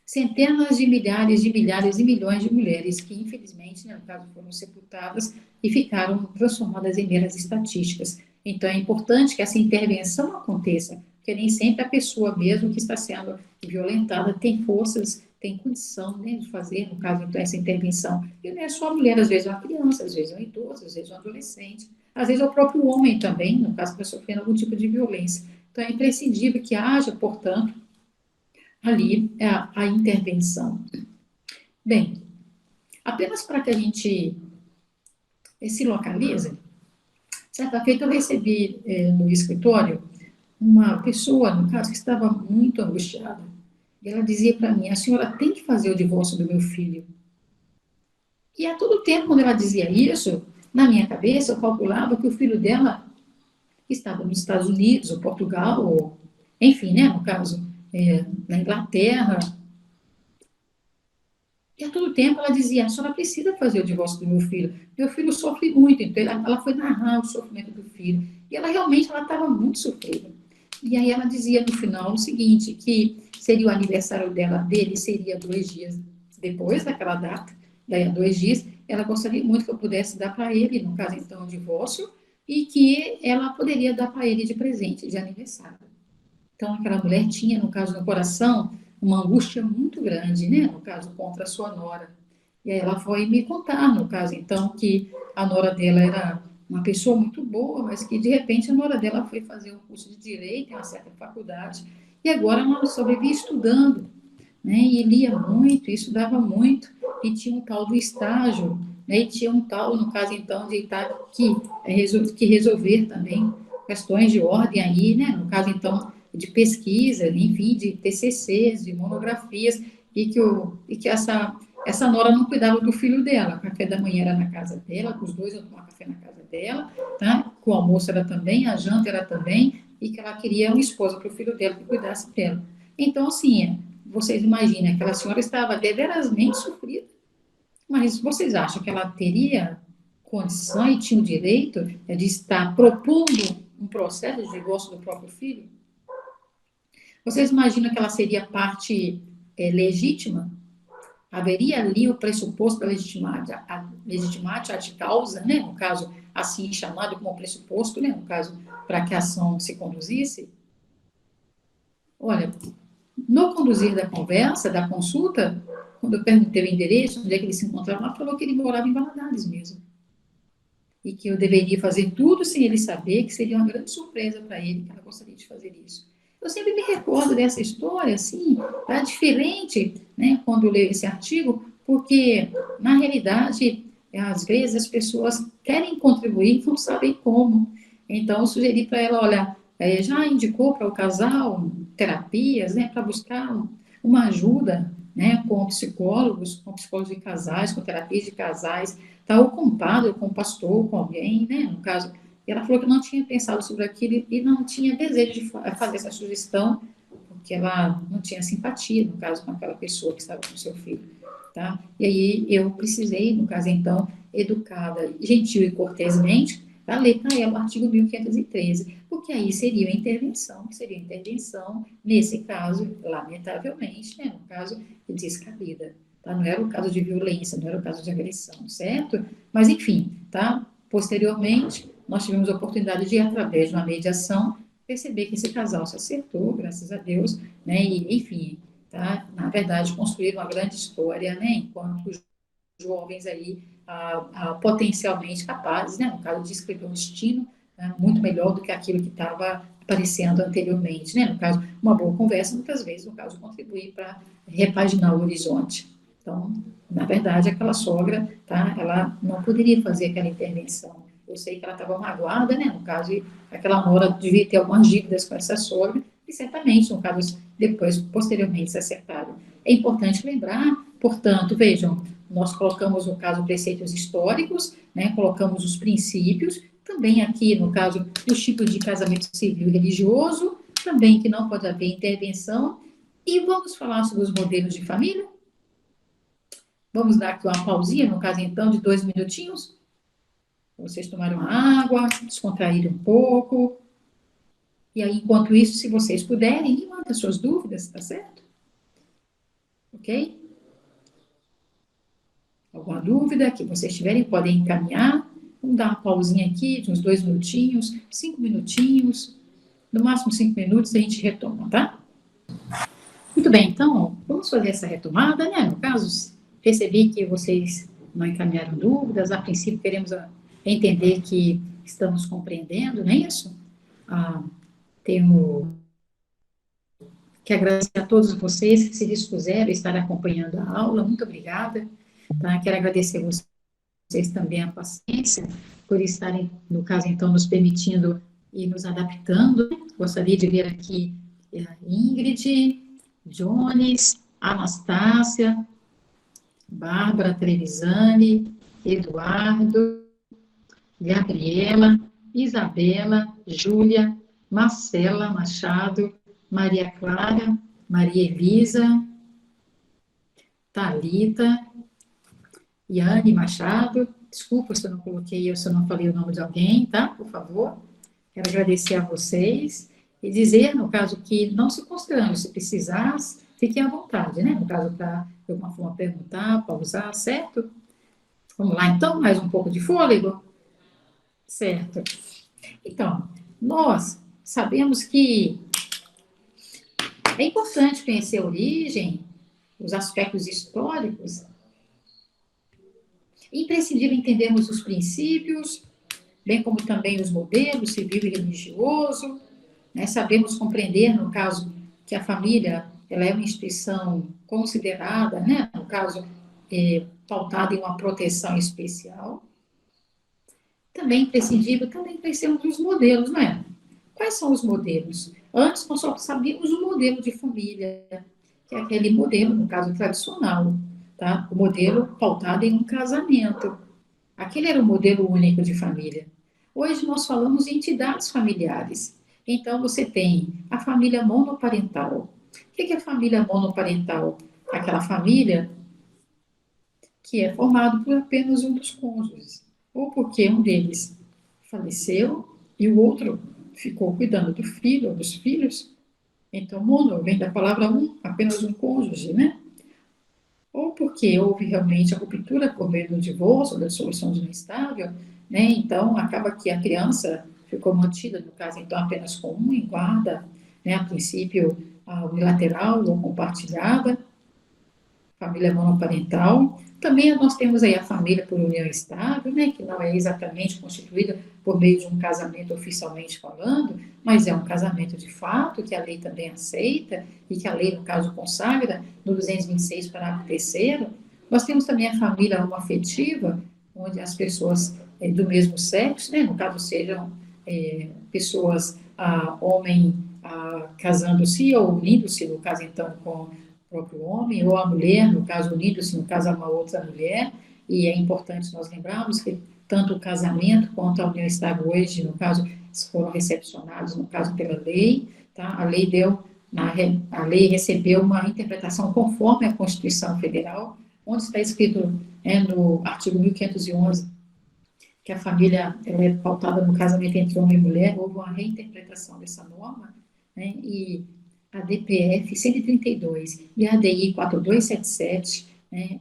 centenas de milhares e milhões de mulheres que, infelizmente, né, no caso, foram sepultadas e ficaram transformadas em meras estatísticas. Então, é importante que essa intervenção aconteça, porque nem sempre a pessoa mesmo que está sendo violentada tem forças, tem condição, né, de fazer, no caso, então, essa intervenção. E não é só a mulher, às vezes é uma criança, às vezes é um idoso, às vezes é um adolescente, às vezes é o próprio homem também, no caso, que está sofrendo algum tipo de violência. Então, é imprescindível que haja, portanto, ali a intervenção. Bem, apenas para que a gente se localize, certa feita eu recebi no escritório uma pessoa, no caso, que estava muito angustiada. E ela dizia para mim: a senhora tem que fazer o divórcio do meu filho. E a todo tempo, quando ela dizia isso, na minha cabeça, eu calculava que o filho dela estava nos Estados Unidos, ou Portugal, ou, enfim, né, no caso, na Inglaterra. E a todo tempo ela dizia: a senhora precisa fazer o divórcio do meu filho. Meu filho sofre muito. Então ela foi narrar o sofrimento do filho. E ela realmente estava muito sofrida. E aí ela dizia no final o seguinte, que seria o aniversário dele seria 2 dias depois daquela data, daí a 2 dias, ela gostaria muito que eu pudesse dar para ele, no caso então, o divórcio, e que ela poderia dar para ele de presente, de aniversário. Então, aquela mulher tinha, no caso, no coração, uma angústia muito grande, né? No caso, contra a sua nora. E aí ela foi me contar, no caso, então, que a nora dela era uma pessoa muito boa, mas que, de repente, a nora dela foi fazer um curso de Direito em uma certa faculdade, e agora ela só vivia estudando, né? E lia muito, e estudava muito, e tinha um tal do estágio, né? E tinha um tal, no caso, então, de estar que resolver também questões de ordem aí, né? No caso, então, de pesquisa, enfim, de TCCs, de monografias, e que essa nora não cuidava do filho dela. O café da manhã era na casa dela, os dois iam tomar café na casa dela, tá? Com o almoço era também, a janta era também, e que ela queria uma esposa para o filho dela que cuidasse dela. Então, assim, vocês imaginem, aquela senhora estava deverasmente sofrida, mas vocês acham que ela teria condição e tinha o direito de estar propondo um processo de divórcio do próprio filho? Vocês imaginam que ela seria parte legítima? Haveria ali o pressuposto da legitimate ad causa, né? No caso, assim chamado como pressuposto, né? No caso, para que a ação se conduzisse? Olha, no conduzir da conversa, da consulta, quando eu perguntei o endereço, onde é que ele se encontrava, ela falou que ele morava em Valadares mesmo. E que eu deveria fazer tudo sem ele saber, que seria uma grande surpresa para ele, que ela gostaria de fazer isso. Eu sempre me recordo dessa história, assim, tá diferente, né, quando eu leio esse artigo, porque, na realidade, às vezes as pessoas querem contribuir e não sabem como. Então, eu sugeri para ela, olha, já indicou para o casal terapias, né, para buscar uma ajuda, né, com psicólogos de casais, com terapias de casais, tá, ou com o padre, ou com o pastor, com alguém, né, no caso, E ela falou que não tinha pensado sobre aquilo e não tinha desejo de fazer essa sugestão, porque ela não tinha simpatia, no caso, com aquela pessoa que estava com o seu filho, tá? E aí eu precisei, no caso, então, educada, gentil e cortesmente, para ler para ela o artigo 1513, porque aí seria uma intervenção, que seria intervenção, nesse caso, lamentavelmente, né, no caso, descabida. Tá? Não era o caso de violência, não era o caso de agressão, certo? Mas, enfim, tá? Posteriormente, nós tivemos a oportunidade de, através de uma mediação, perceber que esse casal se acertou, graças a Deus, né? E, enfim, tá? Na verdade, construir uma grande história, né? Enquanto os jovens aí potencialmente capazes, né? No caso de escrever um destino, né? Muito melhor do que aquilo que estava aparecendo anteriormente, né? No caso, uma boa conversa, muitas vezes, no caso, contribuir para repaginar o horizonte. Então, na verdade, aquela sogra, tá? Ela não poderia fazer aquela intervenção. Eu sei que ela estava magoada, né? No caso, aquela nora devia ter algumas dívidas com essa sogra, e certamente, no caso, depois, posteriormente, se acertaram. É importante lembrar, portanto, vejam, nós colocamos, no caso, preceitos históricos, né? Colocamos os princípios, também aqui, no caso, os tipos de casamento civil e religioso, também que não pode haver intervenção, e vamos falar sobre os modelos de família? Vamos dar aqui uma pausinha, no caso, então, de 2 minutinhos. Vocês tomaram água, descontraíram um pouco. E aí, enquanto isso, se vocês puderem, me mandem suas dúvidas, tá certo? Ok? Alguma dúvida que vocês tiverem, podem encaminhar. Vamos dar uma pausinha aqui de uns 2 minutinhos, 5 minutinhos. No máximo 5 minutos a gente retoma, tá? Muito bem, então, vamos fazer essa retomada, né? No caso, percebi que vocês não encaminharam dúvidas. A princípio, queremos entender que estamos compreendendo, não é isso? Tenho que agradecer a todos vocês que se dispuseram a estar acompanhando a aula. Muito obrigada. Tá? Quero agradecer a vocês também a paciência por estarem, no caso, então, nos permitindo e nos adaptando. Gostaria de ver aqui a Ingrid, Jones, Anastácia, Bárbara Trevisani, Eduardo, Gabriela, Isabela, Júlia, Marcela Machado, Maria Clara, Maria Elisa, Thalita, Yane Machado. Desculpa se eu não coloquei, se eu não falei o nome de alguém, tá? Por favor. Quero agradecer a vocês e dizer, no caso, que não se constranjam, se precisar, fiquem à vontade, né? No caso, para, de alguma forma, perguntar, pausar, certo? Vamos lá, então, mais um pouco de fôlego? Certo. Então, nós sabemos que é importante conhecer a origem, os aspectos históricos. É imprescindível entendermos os princípios, bem como também os modelos civil e religioso, né? Sabemos compreender, no caso, que a família ela é uma instituição considerada, né? No caso, pautada em uma proteção especial. Também imprescindível também conhecermos os modelos, não é? Quais são os modelos? Antes nós só sabíamos o modelo de família, que é aquele modelo, no caso tradicional, tá? O modelo pautado em um casamento. Aquele era o modelo único de família. Hoje nós falamos em entidades familiares. Então você tem a família monoparental. O que é a família monoparental? Aquela família que é formada por apenas um dos cônjuges, ou porque um deles faleceu e o outro ficou cuidando do filho ou dos filhos. Então, mono vem da palavra um, apenas um cônjuge, né? Ou porque houve realmente a ruptura por meio do divórcio ou da dissolução de um estável, né? Então, acaba que a criança ficou mantida, no caso, então, apenas com um em guarda, né? A princípio, unilateral ou compartilhada, família monoparental. Também nós temos aí a família por união estável, né, que não é exatamente constituída por meio de um casamento oficialmente falando, mas é um casamento de fato, que a lei também aceita, e que a lei, no caso, consagra, no 226, parágrafo 3º. Nós temos também a família homoafetiva, onde as pessoas do mesmo sexo, né, no caso sejam pessoas, homem casando-se ou unindo-se, no caso, então, com próprio homem, ou a mulher, no caso, unido-se, no caso, a uma outra mulher, e é importante nós lembrarmos que tanto o casamento quanto a união estável hoje, no caso, foram recepcionados, no caso, pela lei, tá? A lei a lei recebeu uma interpretação conforme a Constituição Federal, onde está escrito, no artigo 1511, que a família ela é pautada no casamento entre homem e mulher. Houve uma reinterpretação dessa norma, né? E a DPF 132 e a ADI 4277, né,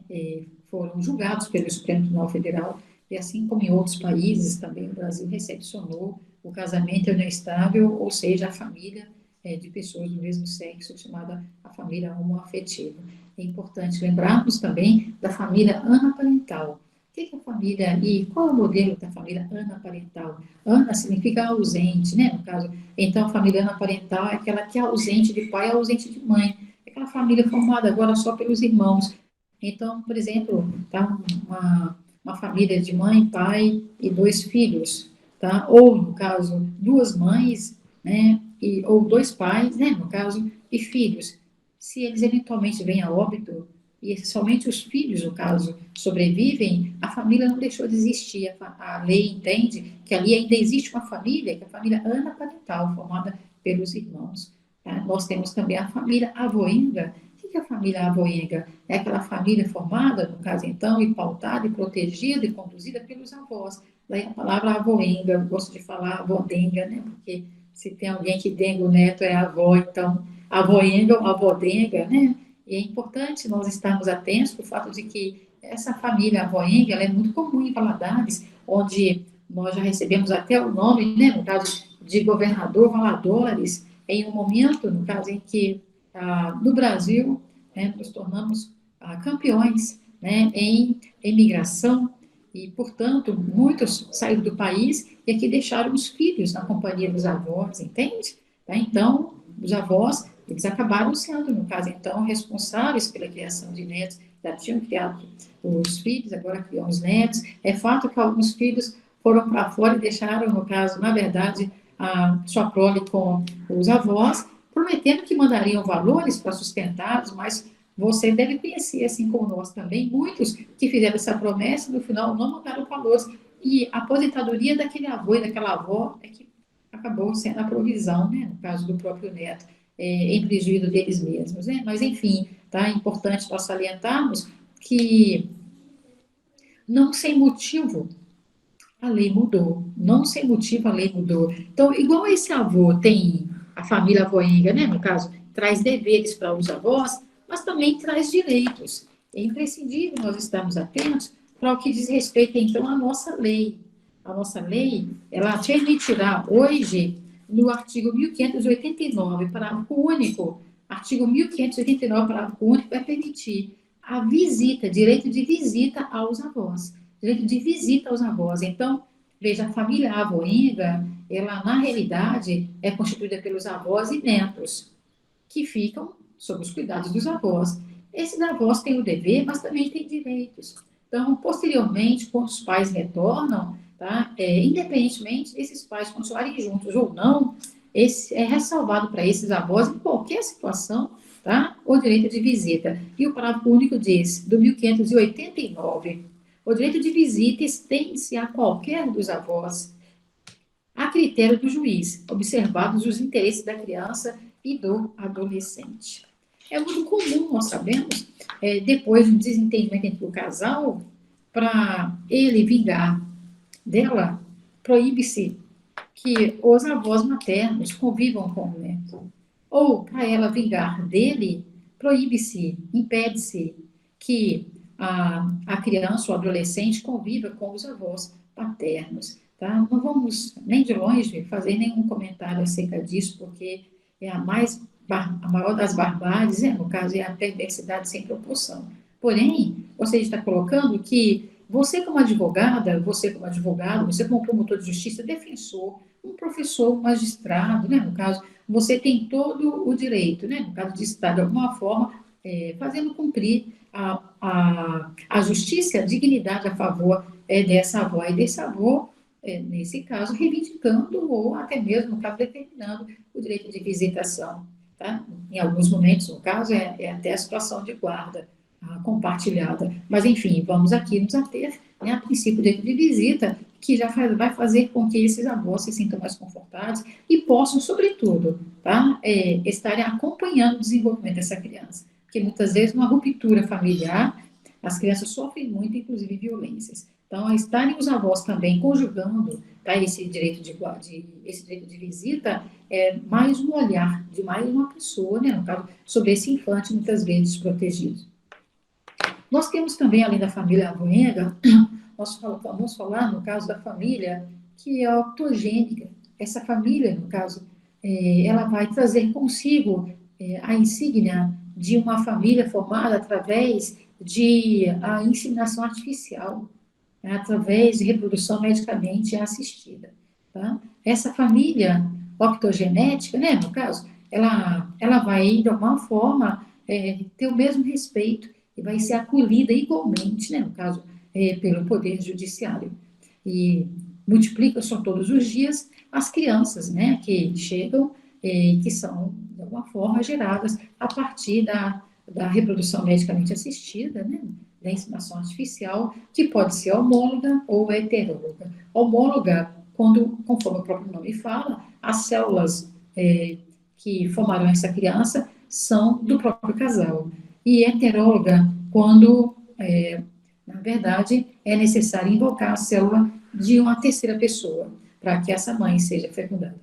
foram julgados pelo Supremo Tribunal Federal, e assim como em outros países, também o Brasil recepcionou o casamento e a união estável, ou seja, a família de pessoas do mesmo sexo, chamada a família homoafetiva. É importante lembrarmos também da família anaparental. O que é a família e qual é o modelo da família anaparental? Ana significa ausente, né? No caso, então a família anaparental é aquela que é ausente de pai, ausente de mãe. É aquela família formada agora só pelos irmãos. Então, por exemplo, tá uma família de mãe, pai e 2 filhos, tá? Ou, no caso, 2 mães, né? Ou 2 pais, né? No caso, e filhos. Se eles eventualmente vêm a óbito, e somente os filhos, no caso, sobrevivem, a família não deixou de existir. A lei entende que ali ainda existe uma família, que é a família anaparental, formada pelos irmãos. Tá? Nós temos também a família avoenga. O que é a família avoenga? É aquela família formada, no caso então, e pautada, e protegida, e conduzida pelos avós. Daí a palavra avoenga, eu gosto de falar avodenga, né? Porque se tem alguém que denga o neto é a avó, então avoenga ou avodenga, né? E é importante nós estarmos atentos para o fato de que essa família avoenga, ela é muito comum em Valadares, onde nós já recebemos até o nome, né, no caso de governador Valadares, em um momento, no caso em que no Brasil, né, nos tornamos campeões, né, em imigração, e, portanto, muitos saíram do país e aqui deixaram os filhos na companhia dos avós, entende? Tá? Então, os avós, eles acabaram sendo, no caso, então, responsáveis pela criação de netos. Já tinham criado os filhos, agora criam os netos. É fato que alguns filhos foram para fora e deixaram, no caso, na verdade, a sua prole com os avós, prometendo que mandariam valores para sustentá-los, mas você deve conhecer, assim como nós também, muitos que fizeram essa promessa e no final não mandaram valores. E a aposentadoria daquele avô e daquela avó é que acabou sendo a provisão, né, no caso do próprio neto, em prejuízo deles mesmos. Né? Mas, enfim, tá? É importante nós salientarmos que não sem motivo a lei mudou. Não sem motivo a lei mudou. Então, igual esse avô tem a família avoenga, né, no caso, traz deveres para os avós, mas também traz direitos. É imprescindível nós estarmos atentos para o que diz respeito, então, à nossa lei. A nossa lei, ela permitirá hoje, no artigo 1589, parágrafo único, artigo 1589, parágrafo único, vai permitir a visita, direito de visita aos avós. Direito de visita aos avós. Então, veja, a família avoenga, ela, na realidade, é constituída pelos avós e netos, que ficam sob os cuidados dos avós. Esses avós têm o dever, mas também têm direitos. Então, posteriormente, quando os pais retornam, tá, independentemente desses pais continuarem juntos ou não, é ressalvado para esses avós, em qualquer situação, tá, o direito de visita. E o parágrafo único diz, do 1589, o direito de visita estende-se a qualquer dos avós, a critério do juiz, observados os interesses da criança e do adolescente. É muito comum, nós sabemos, depois de um desentendimento entre o casal, para ele vingar dela, proíbe-se que os avós maternos convivam com o neto. Ou, para ela vingar dele, proíbe-se, impede-se que a criança ou adolescente conviva com os avós paternos. Tá? Não vamos nem de longe fazer nenhum comentário acerca disso, porque é a maior das barbáries, no caso, é a perversidade sem proporção. Porém, você está colocando que você como advogada, você como advogado, você como promotor de justiça, defensor, um professor, um magistrado, né, no caso, você tem todo o direito, né, no caso de estar de alguma forma fazendo cumprir a justiça e a dignidade a favor dessa avó e desse avô, nesse caso, reivindicando ou até mesmo, no caso, determinando o direito de visitação. Tá? Em alguns momentos, no caso, é até a situação de guarda compartilhada. Mas, enfim, vamos aqui nos ater né, a princípio dentro de visita, que já vai fazer com que esses avós se sintam mais confortáveis e possam, sobretudo, tá, estarem acompanhando o desenvolvimento dessa criança. Porque muitas vezes, uma ruptura familiar, as crianças sofrem muito, inclusive violências. Então, estarem os avós também conjugando, tá, esse direito de visita, é mais um olhar de mais uma pessoa, né, no caso, sobre esse infante muitas vezes desprotegido. Nós temos também, além da família avoenga, nós vamos falar, no caso da família que é octogênica. Essa família, no caso, ela vai trazer consigo a insígnia de uma família formada através de a inseminação artificial, né, através de reprodução medicamente assistida. Tá? Essa família octogenética, né, no caso, ela vai, de alguma forma, ter o mesmo respeito e vai ser acolhida igualmente, né, no caso, pelo Poder Judiciário. E multiplica-se todos os dias as crianças, né, que chegam, que são, de alguma forma, geradas a partir da reprodução medicamente assistida, né, da inseminação artificial, que pode ser homóloga ou heteróloga. Homóloga, quando, conforme o próprio nome fala, as células que formarão essa criança são do próprio casal. E heteróloga, quando, na verdade, é necessário invocar a célula de uma terceira pessoa, para que essa mãe seja fecundada.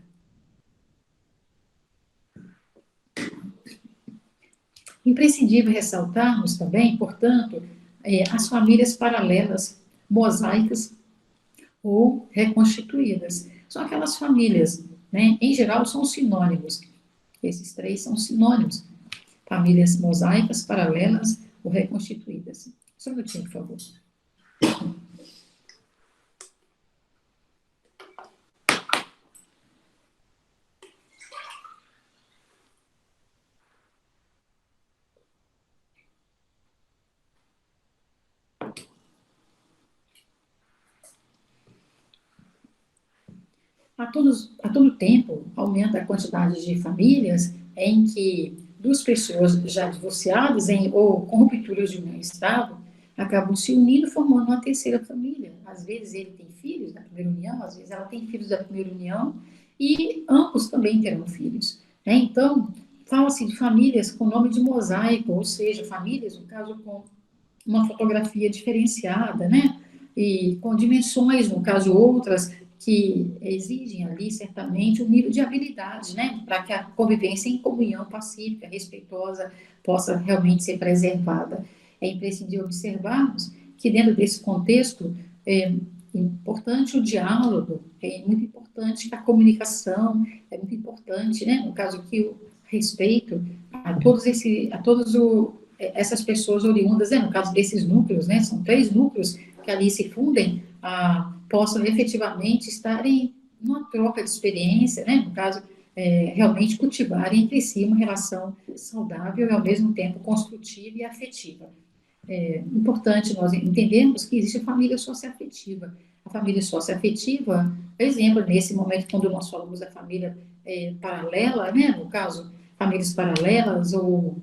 Imprescindível ressaltarmos também, portanto, as famílias paralelas, mosaicas ou reconstituídas. São aquelas famílias, né, em geral, são sinônimos. Esses três são sinônimos. Famílias mosaicas, paralelas ou reconstituídas. Só um minutinho, por favor. A todo tempo, aumenta a quantidade de famílias em que duas pessoas já divorciadas ou com rupturas de união estável acabam se unindo, formando uma terceira família. Às vezes ele tem filhos da primeira união, às vezes ela tem filhos da primeira união, e ambos também terão filhos. Né? Então, fala-se de famílias com nome de mosaico, ou seja, famílias, no caso, com uma fotografia diferenciada, né? E com dimensões, no caso, outras, que exigem ali, certamente, um nível de habilidade, né? Para que a convivência em comunhão pacífica, respeitosa, possa realmente ser preservada. É imprescindível observarmos que, dentro desse contexto, é importante o diálogo, é muito importante a comunicação, é muito importante, né? No caso aqui, o respeito a todos essas pessoas oriundas, né, no caso desses núcleos, né, são 3 núcleos que ali se fundem, possam efetivamente estarem numa troca de experiência, né, no caso, realmente cultivarem entre si uma relação saudável e, ao mesmo tempo, construtiva e afetiva. É importante nós entendermos que existe a família socioafetiva. A família socioafetiva, por exemplo, nesse momento, quando nós falamos da família paralela, né, no caso, famílias paralelas ou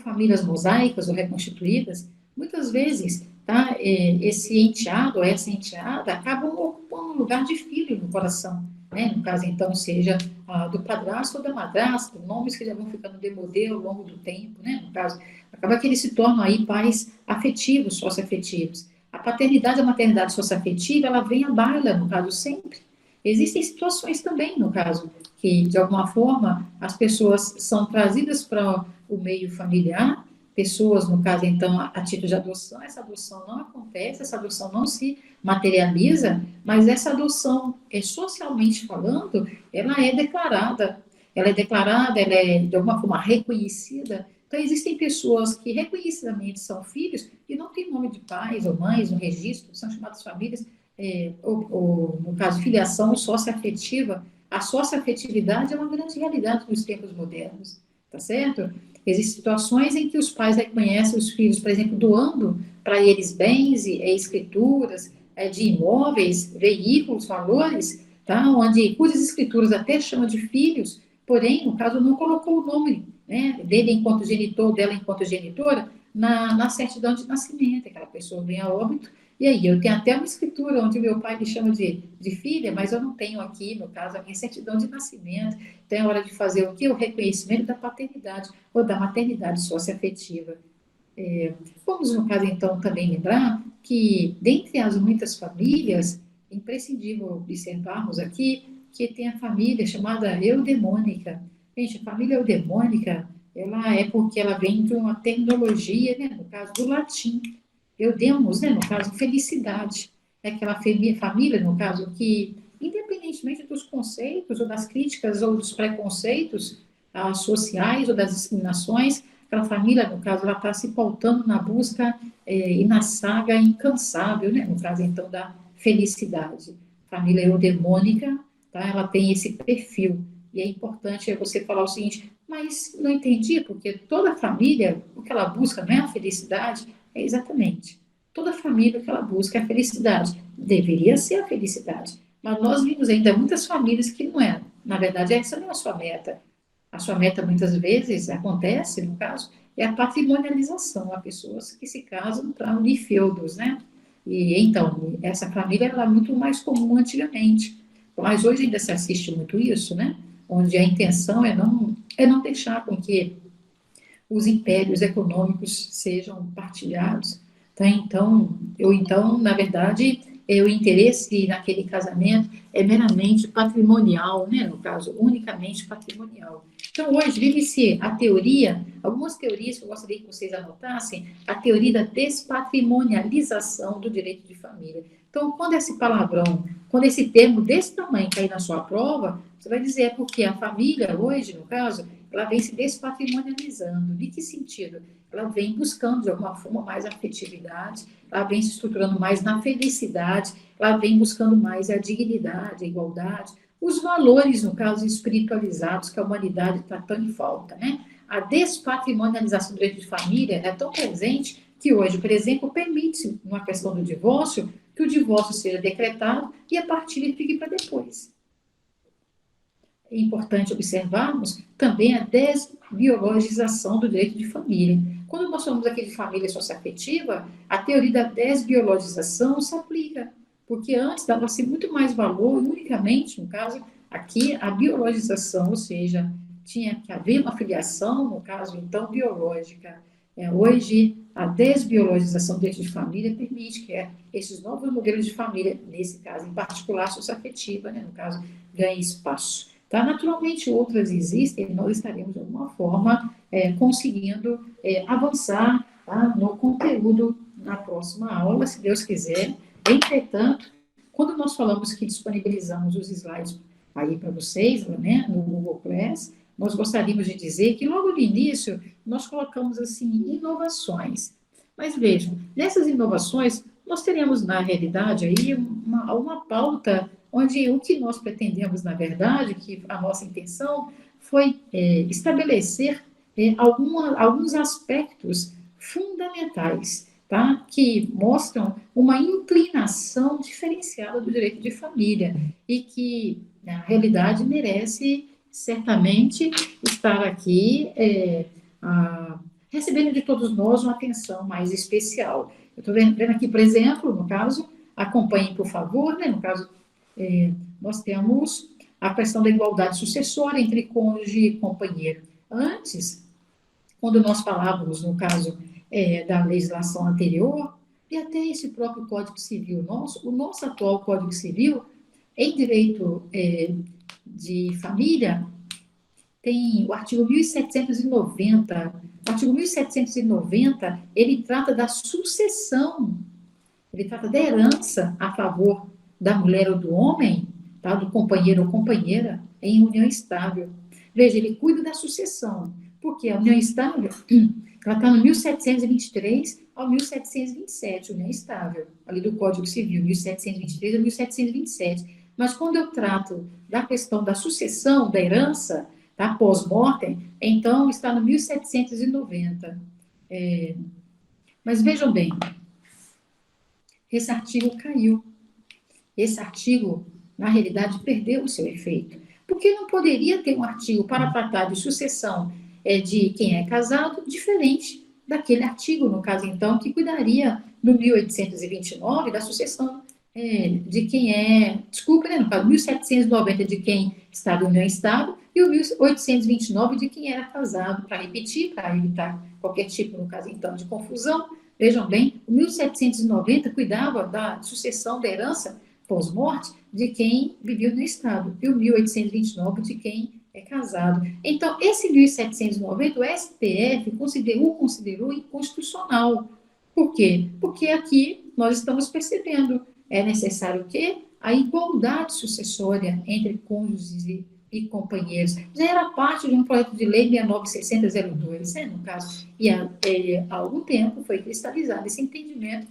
famílias mosaicas ou reconstituídas, muitas vezes, tá, esse enteado ou essa enteada acabam ocupando um lugar de filho no coração, né? No caso, então, seja do padrasto ou da madrasta, nomes que já vão ficando demodê ao longo do tempo, né? No caso, acaba que eles se tornam aí pais afetivos, socioafetivos. A paternidade e a maternidade socioafetiva, ela vem à baila, no caso, sempre. Existem situações também, no caso, que, de alguma forma, as pessoas são trazidas para o meio familiar, pessoas, no caso, então, a título de adoção, essa adoção não acontece, essa adoção não se materializa, mas essa adoção, socialmente falando, ela é declarada, ela é, de alguma forma, reconhecida. Então, existem pessoas que reconhecidamente são filhos e não têm nome de pais ou mães no registro, são chamadas famílias, ou, no caso, filiação socioafetiva. A socioafetividade é uma grande realidade nos tempos modernos, tá certo? Existem situações em que os pais reconhecem os filhos, por exemplo, doando para eles bens e escrituras de imóveis, veículos, valores, tá? Onde cujas escrituras até chama de filhos, porém, no caso, não colocou o nome, né, dele enquanto genitor, dela enquanto genitora, na certidão de nascimento. Aquela pessoa vem a óbito E aí, eu tenho até uma escritura onde meu pai me chama de filha, mas eu não tenho aqui, no caso, a minha certidão de nascimento. Então, é hora de fazer o quê? O reconhecimento da paternidade ou da maternidade socioafetiva. Vamos, no caso, então, também lembrar que, dentre as muitas famílias, é imprescindível observarmos aqui que tem a família chamada eudemônica. Gente, a família eudemônica, ela é porque ela vem de uma terminologia, né, no caso do latim. Eudemos, né, no caso, felicidade. É aquela família, no caso, que, independentemente dos conceitos, ou das críticas, ou dos preconceitos sociais, ou das discriminações, aquela família, no caso, ela está se pautando na busca e na saga incansável, né? No caso, então, da felicidade. Família eudemônica, tá? Ela tem esse perfil. E é importante você falar o seguinte, mas não entendi, porque toda família, o que ela busca não é a felicidade, é exatamente. Toda família, o que ela busca é a felicidade. Deveria ser a felicidade. Mas nós vimos ainda muitas famílias que não é. Na verdade, essa não é a sua meta. A sua meta, muitas vezes, acontece, no caso, é a patrimonialização. Há pessoas que se casam para unir feudos, né? E, então, essa família era muito mais comum antigamente. Mas hoje ainda se assiste muito isso, né? Onde a intenção é não deixar com que os impérios econômicos sejam partilhados. Tá? Então, na verdade, o interesse naquele casamento é meramente patrimonial, né? No caso, unicamente patrimonial. Então, hoje vive-se a teoria, algumas teorias que eu gostaria que vocês anotassem, a teoria da despatrimonialização do direito de família. Então, quando esse termo desse tamanho cair na sua prova, você vai dizer, é porque a família hoje, no caso, ela vem se despatrimonializando. De que sentido? Ela vem buscando, de alguma forma, mais afetividade, ela vem se estruturando mais na felicidade, ela vem buscando mais a dignidade, a igualdade, os valores, no caso, espiritualizados que a humanidade está tão em falta, né? A despatrimonialização do direito de família é tão presente que hoje, por exemplo, permite, numa questão do divórcio, que o divórcio seja decretado e a partilha fique para depois. É importante observarmos também a desbiologização do direito de família. Quando nós falamos aqui de família socioafetiva, a teoria da desbiologização se aplica, porque antes dava-se muito mais valor, unicamente, no caso, aqui, a biologização, ou seja, tinha que haver uma filiação, no caso, então, biológica. Hoje, a desbiologização do direito de família permite que esses novos modelos de família, nesse caso em particular, socioafetiva, né, no caso, ganhem espaço. Tá? Naturalmente, outras existem, nós estaremos, de alguma forma, conseguindo avançar, tá, no conteúdo na próxima aula, se Deus quiser. Entretanto, quando nós falamos que disponibilizamos os slides aí para vocês, né, no Google Class, nós gostaríamos de dizer que logo no início nós colocamos assim inovações. Mas vejam, nessas inovações nós teremos na realidade aí uma pauta onde o que nós pretendemos, na verdade, que a nossa intenção foi estabelecer alguns aspectos fundamentais, tá? Que mostram uma inclinação diferenciada do direito de família e que, na realidade, merece certamente estar aqui recebendo de todos nós uma atenção mais especial. Eu estou vendo aqui, por exemplo, no caso, acompanhem, por favor, né? No caso, nós temos a questão da igualdade sucessória entre cônjuge e companheiro. Antes, quando nós falávamos, no caso da legislação anterior, e até esse próprio Código Civil nosso, o nosso atual Código Civil, em direito de família, tem o artigo 1790. O artigo 1790, ele trata da sucessão, ele trata da herança a favor da mulher ou do homem, tá? Do companheiro ou companheira, em união estável. Veja, ele cuida da sucessão, porque a união estável, ela está no 1723 ao 1727, união estável, ali do Código Civil, 1723 a 1727. Mas quando eu trato da questão da sucessão, da herança, tá? Pós-mortem, então está no 1790. Mas vejam bem, esse artigo caiu. Esse artigo, na realidade, perdeu o seu efeito. Porque não poderia ter um artigo para tratar de sucessão de quem é casado diferente daquele artigo, no caso, então, que cuidaria, no 1829, da sucessão de quem desculpa, né, no caso, 1790 de quem estava em união estável, e o 1829 de quem era casado, para repetir, para evitar qualquer tipo, no caso, então, de confusão. Vejam bem, o 1790 cuidava da sucessão da herança pós-morte de quem vivia no Estado, e o 1829 de quem é casado. Então, esse 1790, o STF considerou inconstitucional. Por quê? Porque aqui nós estamos percebendo, é necessário o quê? A igualdade sucessória entre cônjuges e companheiros. Já era parte de um projeto de lei 69.602, né, no caso, e há algum tempo foi cristalizado esse entendimento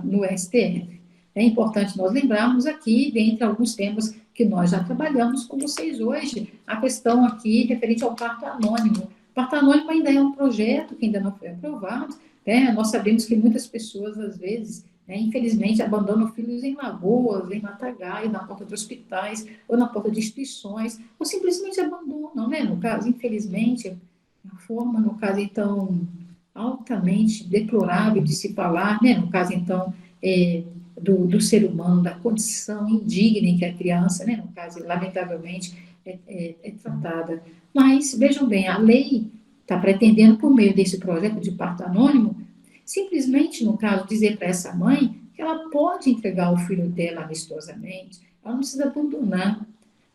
no STF. É importante nós lembrarmos aqui, dentre alguns temas que nós já trabalhamos com vocês hoje, a questão aqui referente ao parto anônimo. O parto anônimo ainda é um projeto que ainda não foi aprovado, né? Nós sabemos que muitas pessoas, às vezes, infelizmente, abandonam filhos em lagoas, em matagai, na porta de hospitais, ou na porta de instituições, ou simplesmente abandonam, né? No caso, infelizmente, a forma, no caso, então, altamente deplorável de se falar, né? No caso, então, do ser humano, da condição indigna em que a criança, né, no caso, lamentavelmente, é tratada. Mas, vejam bem, a lei está pretendendo, por meio desse projeto de parto anônimo, simplesmente, no caso, dizer para essa mãe que ela pode entregar o filho dela amistosamente, ela não precisa abandonar,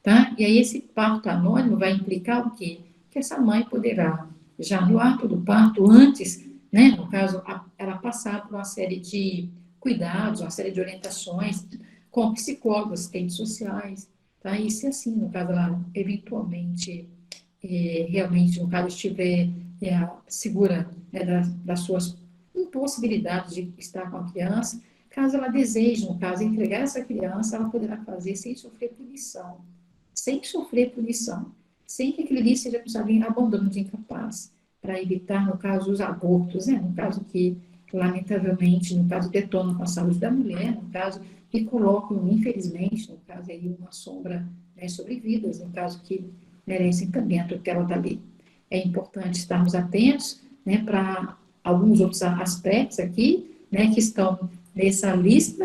tá? E aí esse parto anônimo vai implicar o quê? Que essa mãe poderá, já no ato do parto, antes, né, no caso, ela passar por uma série de cuidados, uma série de orientações com psicólogos, assistentes sociais, tá? E se assim, no caso, ela eventualmente, realmente, no caso, estiver segura, né, das suas impossibilidades de estar com a criança, caso ela deseje, no caso, entregar essa criança, ela poderá fazer sem sofrer punição, sem que aquele ali seja considerado em abandono de incapaz, para evitar, no caso, os abortos, né? No caso que, lamentavelmente, no caso, detonam com a saúde da mulher, no caso, que colocam, infelizmente, no caso, aí uma sombra, né, sobre vidas, no caso, que merecem também a tutela da lei. É importante estarmos atentos, né, para alguns outros aspectos aqui, né, que estão nessa lista,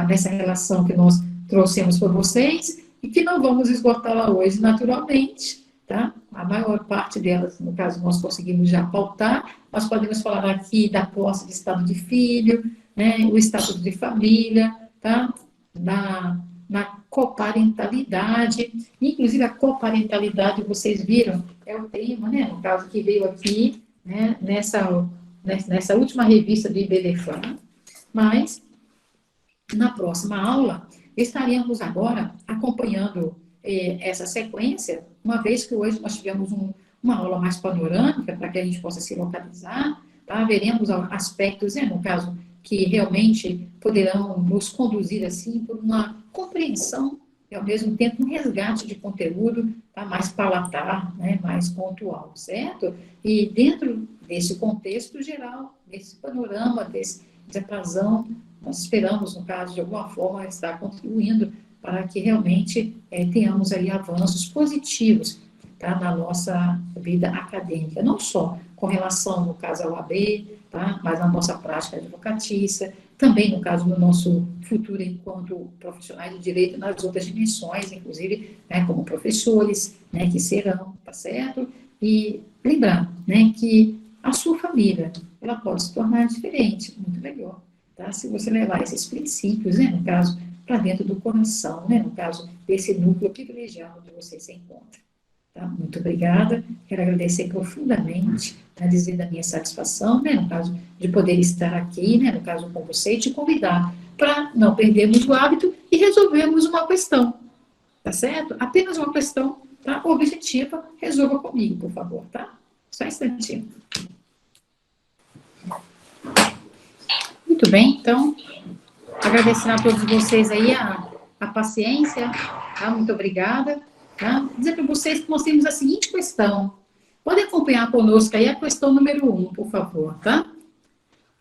nessa relação que nós trouxemos para vocês, e que não vamos esgotá-la hoje, naturalmente, tá? A maior parte delas, no caso, nós conseguimos já pautar. Nós podemos falar aqui da posse de estado de filho, né, o estatuto de família, tá? Na coparentalidade, inclusive a coparentalidade, vocês viram, é o tema, né, no caso que veio aqui, né, nessa última revista do IBDFAM, mas na próxima aula estaremos agora acompanhando essa sequência, uma vez que hoje nós tivemos uma aula mais panorâmica para que a gente possa se localizar, tá? Veremos aspectos, no caso, que realmente poderão nos conduzir assim por uma compreensão e ao mesmo tempo um resgate de conteúdo, tá? Mais palatar, né? Mais pontual, certo? E dentro desse contexto geral, desse panorama, desse diapasão, nós esperamos, no caso, de alguma forma, estar contribuindo para que realmente tenhamos aí avanços positivos, tá, na nossa vida acadêmica, não só com relação, no caso, ao AB, tá, mas na nossa prática advocatícia, também no caso do nosso futuro enquanto profissionais de direito nas outras dimensões, inclusive, né, como professores, né, que serão, tá certo? E lembrar, né, que a sua família, ela pode se tornar diferente, muito melhor, tá? Se você levar esses princípios, né, no caso, para dentro do coração, né, no caso desse núcleo privilegiado onde você se encontra. Tá? Muito obrigada, quero agradecer profundamente, tá? Dizer da minha satisfação, né, no caso de poder estar aqui, né, no caso com você, e te convidar para não perdermos o hábito e resolvermos uma questão, tá certo? Apenas uma questão, tá? Objetiva, resolva comigo, por favor, tá? Só um instantinho. Muito bem, então, agradecendo a todos vocês aí a paciência, tá? Muito obrigada. Tá? Dizer para vocês que nós temos a seguinte questão. Podem acompanhar conosco aí a questão número 1, por favor, tá?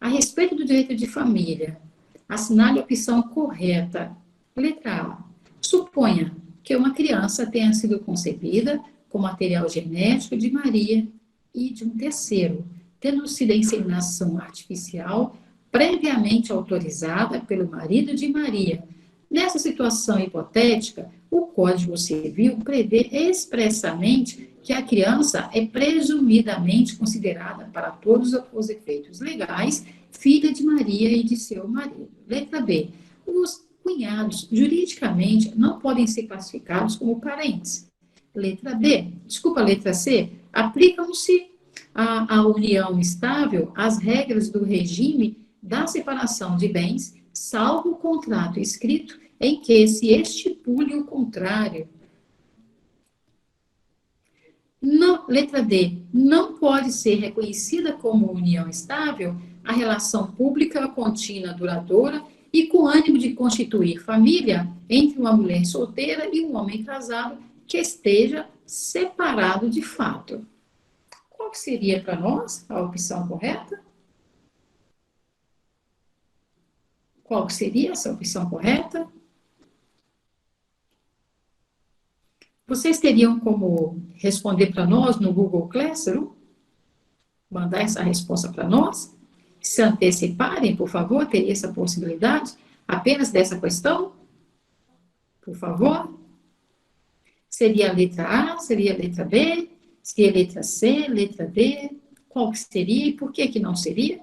A respeito do direito de família, assinale a opção correta. Letra A. Suponha que uma criança tenha sido concebida com material genético de Maria E de um terceiro, tendo sido a inseminação artificial previamente autorizada pelo marido de Maria. Nessa situação hipotética, o Código Civil prevê expressamente que a criança é presumidamente considerada, para todos os efeitos legais, filha de Maria e de seu marido. Letra B. Os cunhados, juridicamente, não podem ser classificados como parentes. Letra B. Desculpa, letra C. Aplicam-se à união estável as regras do regime da separação de bens, salvo o contrato escrito em que se estipule o contrário. Não, letra D. Não pode ser reconhecida como união estável a relação pública contínua duradoura e com ânimo de constituir família entre uma mulher solteira e um homem casado que esteja separado de fato. Qual que seria para nós a opção correta? Qual que seria essa opção correta? Vocês teriam como responder para nós no Google Classroom? Mandar essa resposta para nós? Se anteciparem, por favor, teria essa possibilidade? Apenas dessa questão? Por favor? Seria a letra A? Seria a letra B? Seria a letra C? Letra D? Qual que seria e por que que não seria?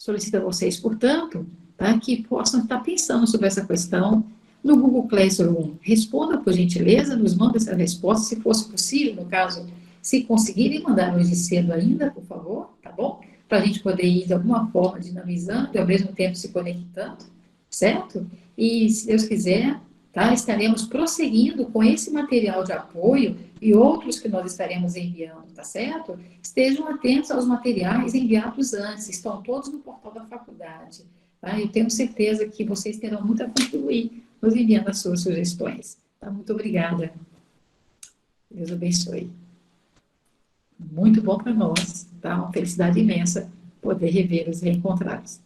Solicito a vocês, portanto, tá, que possam estar pensando sobre essa questão no Google Classroom. Responda, por gentileza, nos manda essa resposta, se fosse possível, no caso, se conseguirem mandar hoje cedo ainda, por favor, tá bom? Para a gente poder ir, de alguma forma, dinamizando e, ao mesmo tempo, se conectando, certo? E, se Deus quiser, tá, estaremos prosseguindo com esse material de apoio e outros que nós estaremos enviando, tá certo? Estejam atentos aos materiais enviados antes, estão todos no portal da faculdade, tá? Eu tenho certeza que vocês terão muito a contribuir nos enviando as suas sugestões, tá? Muito obrigada. Deus abençoe. Muito bom para nós, tá? Uma felicidade imensa poder revê-los e reencontrá-los.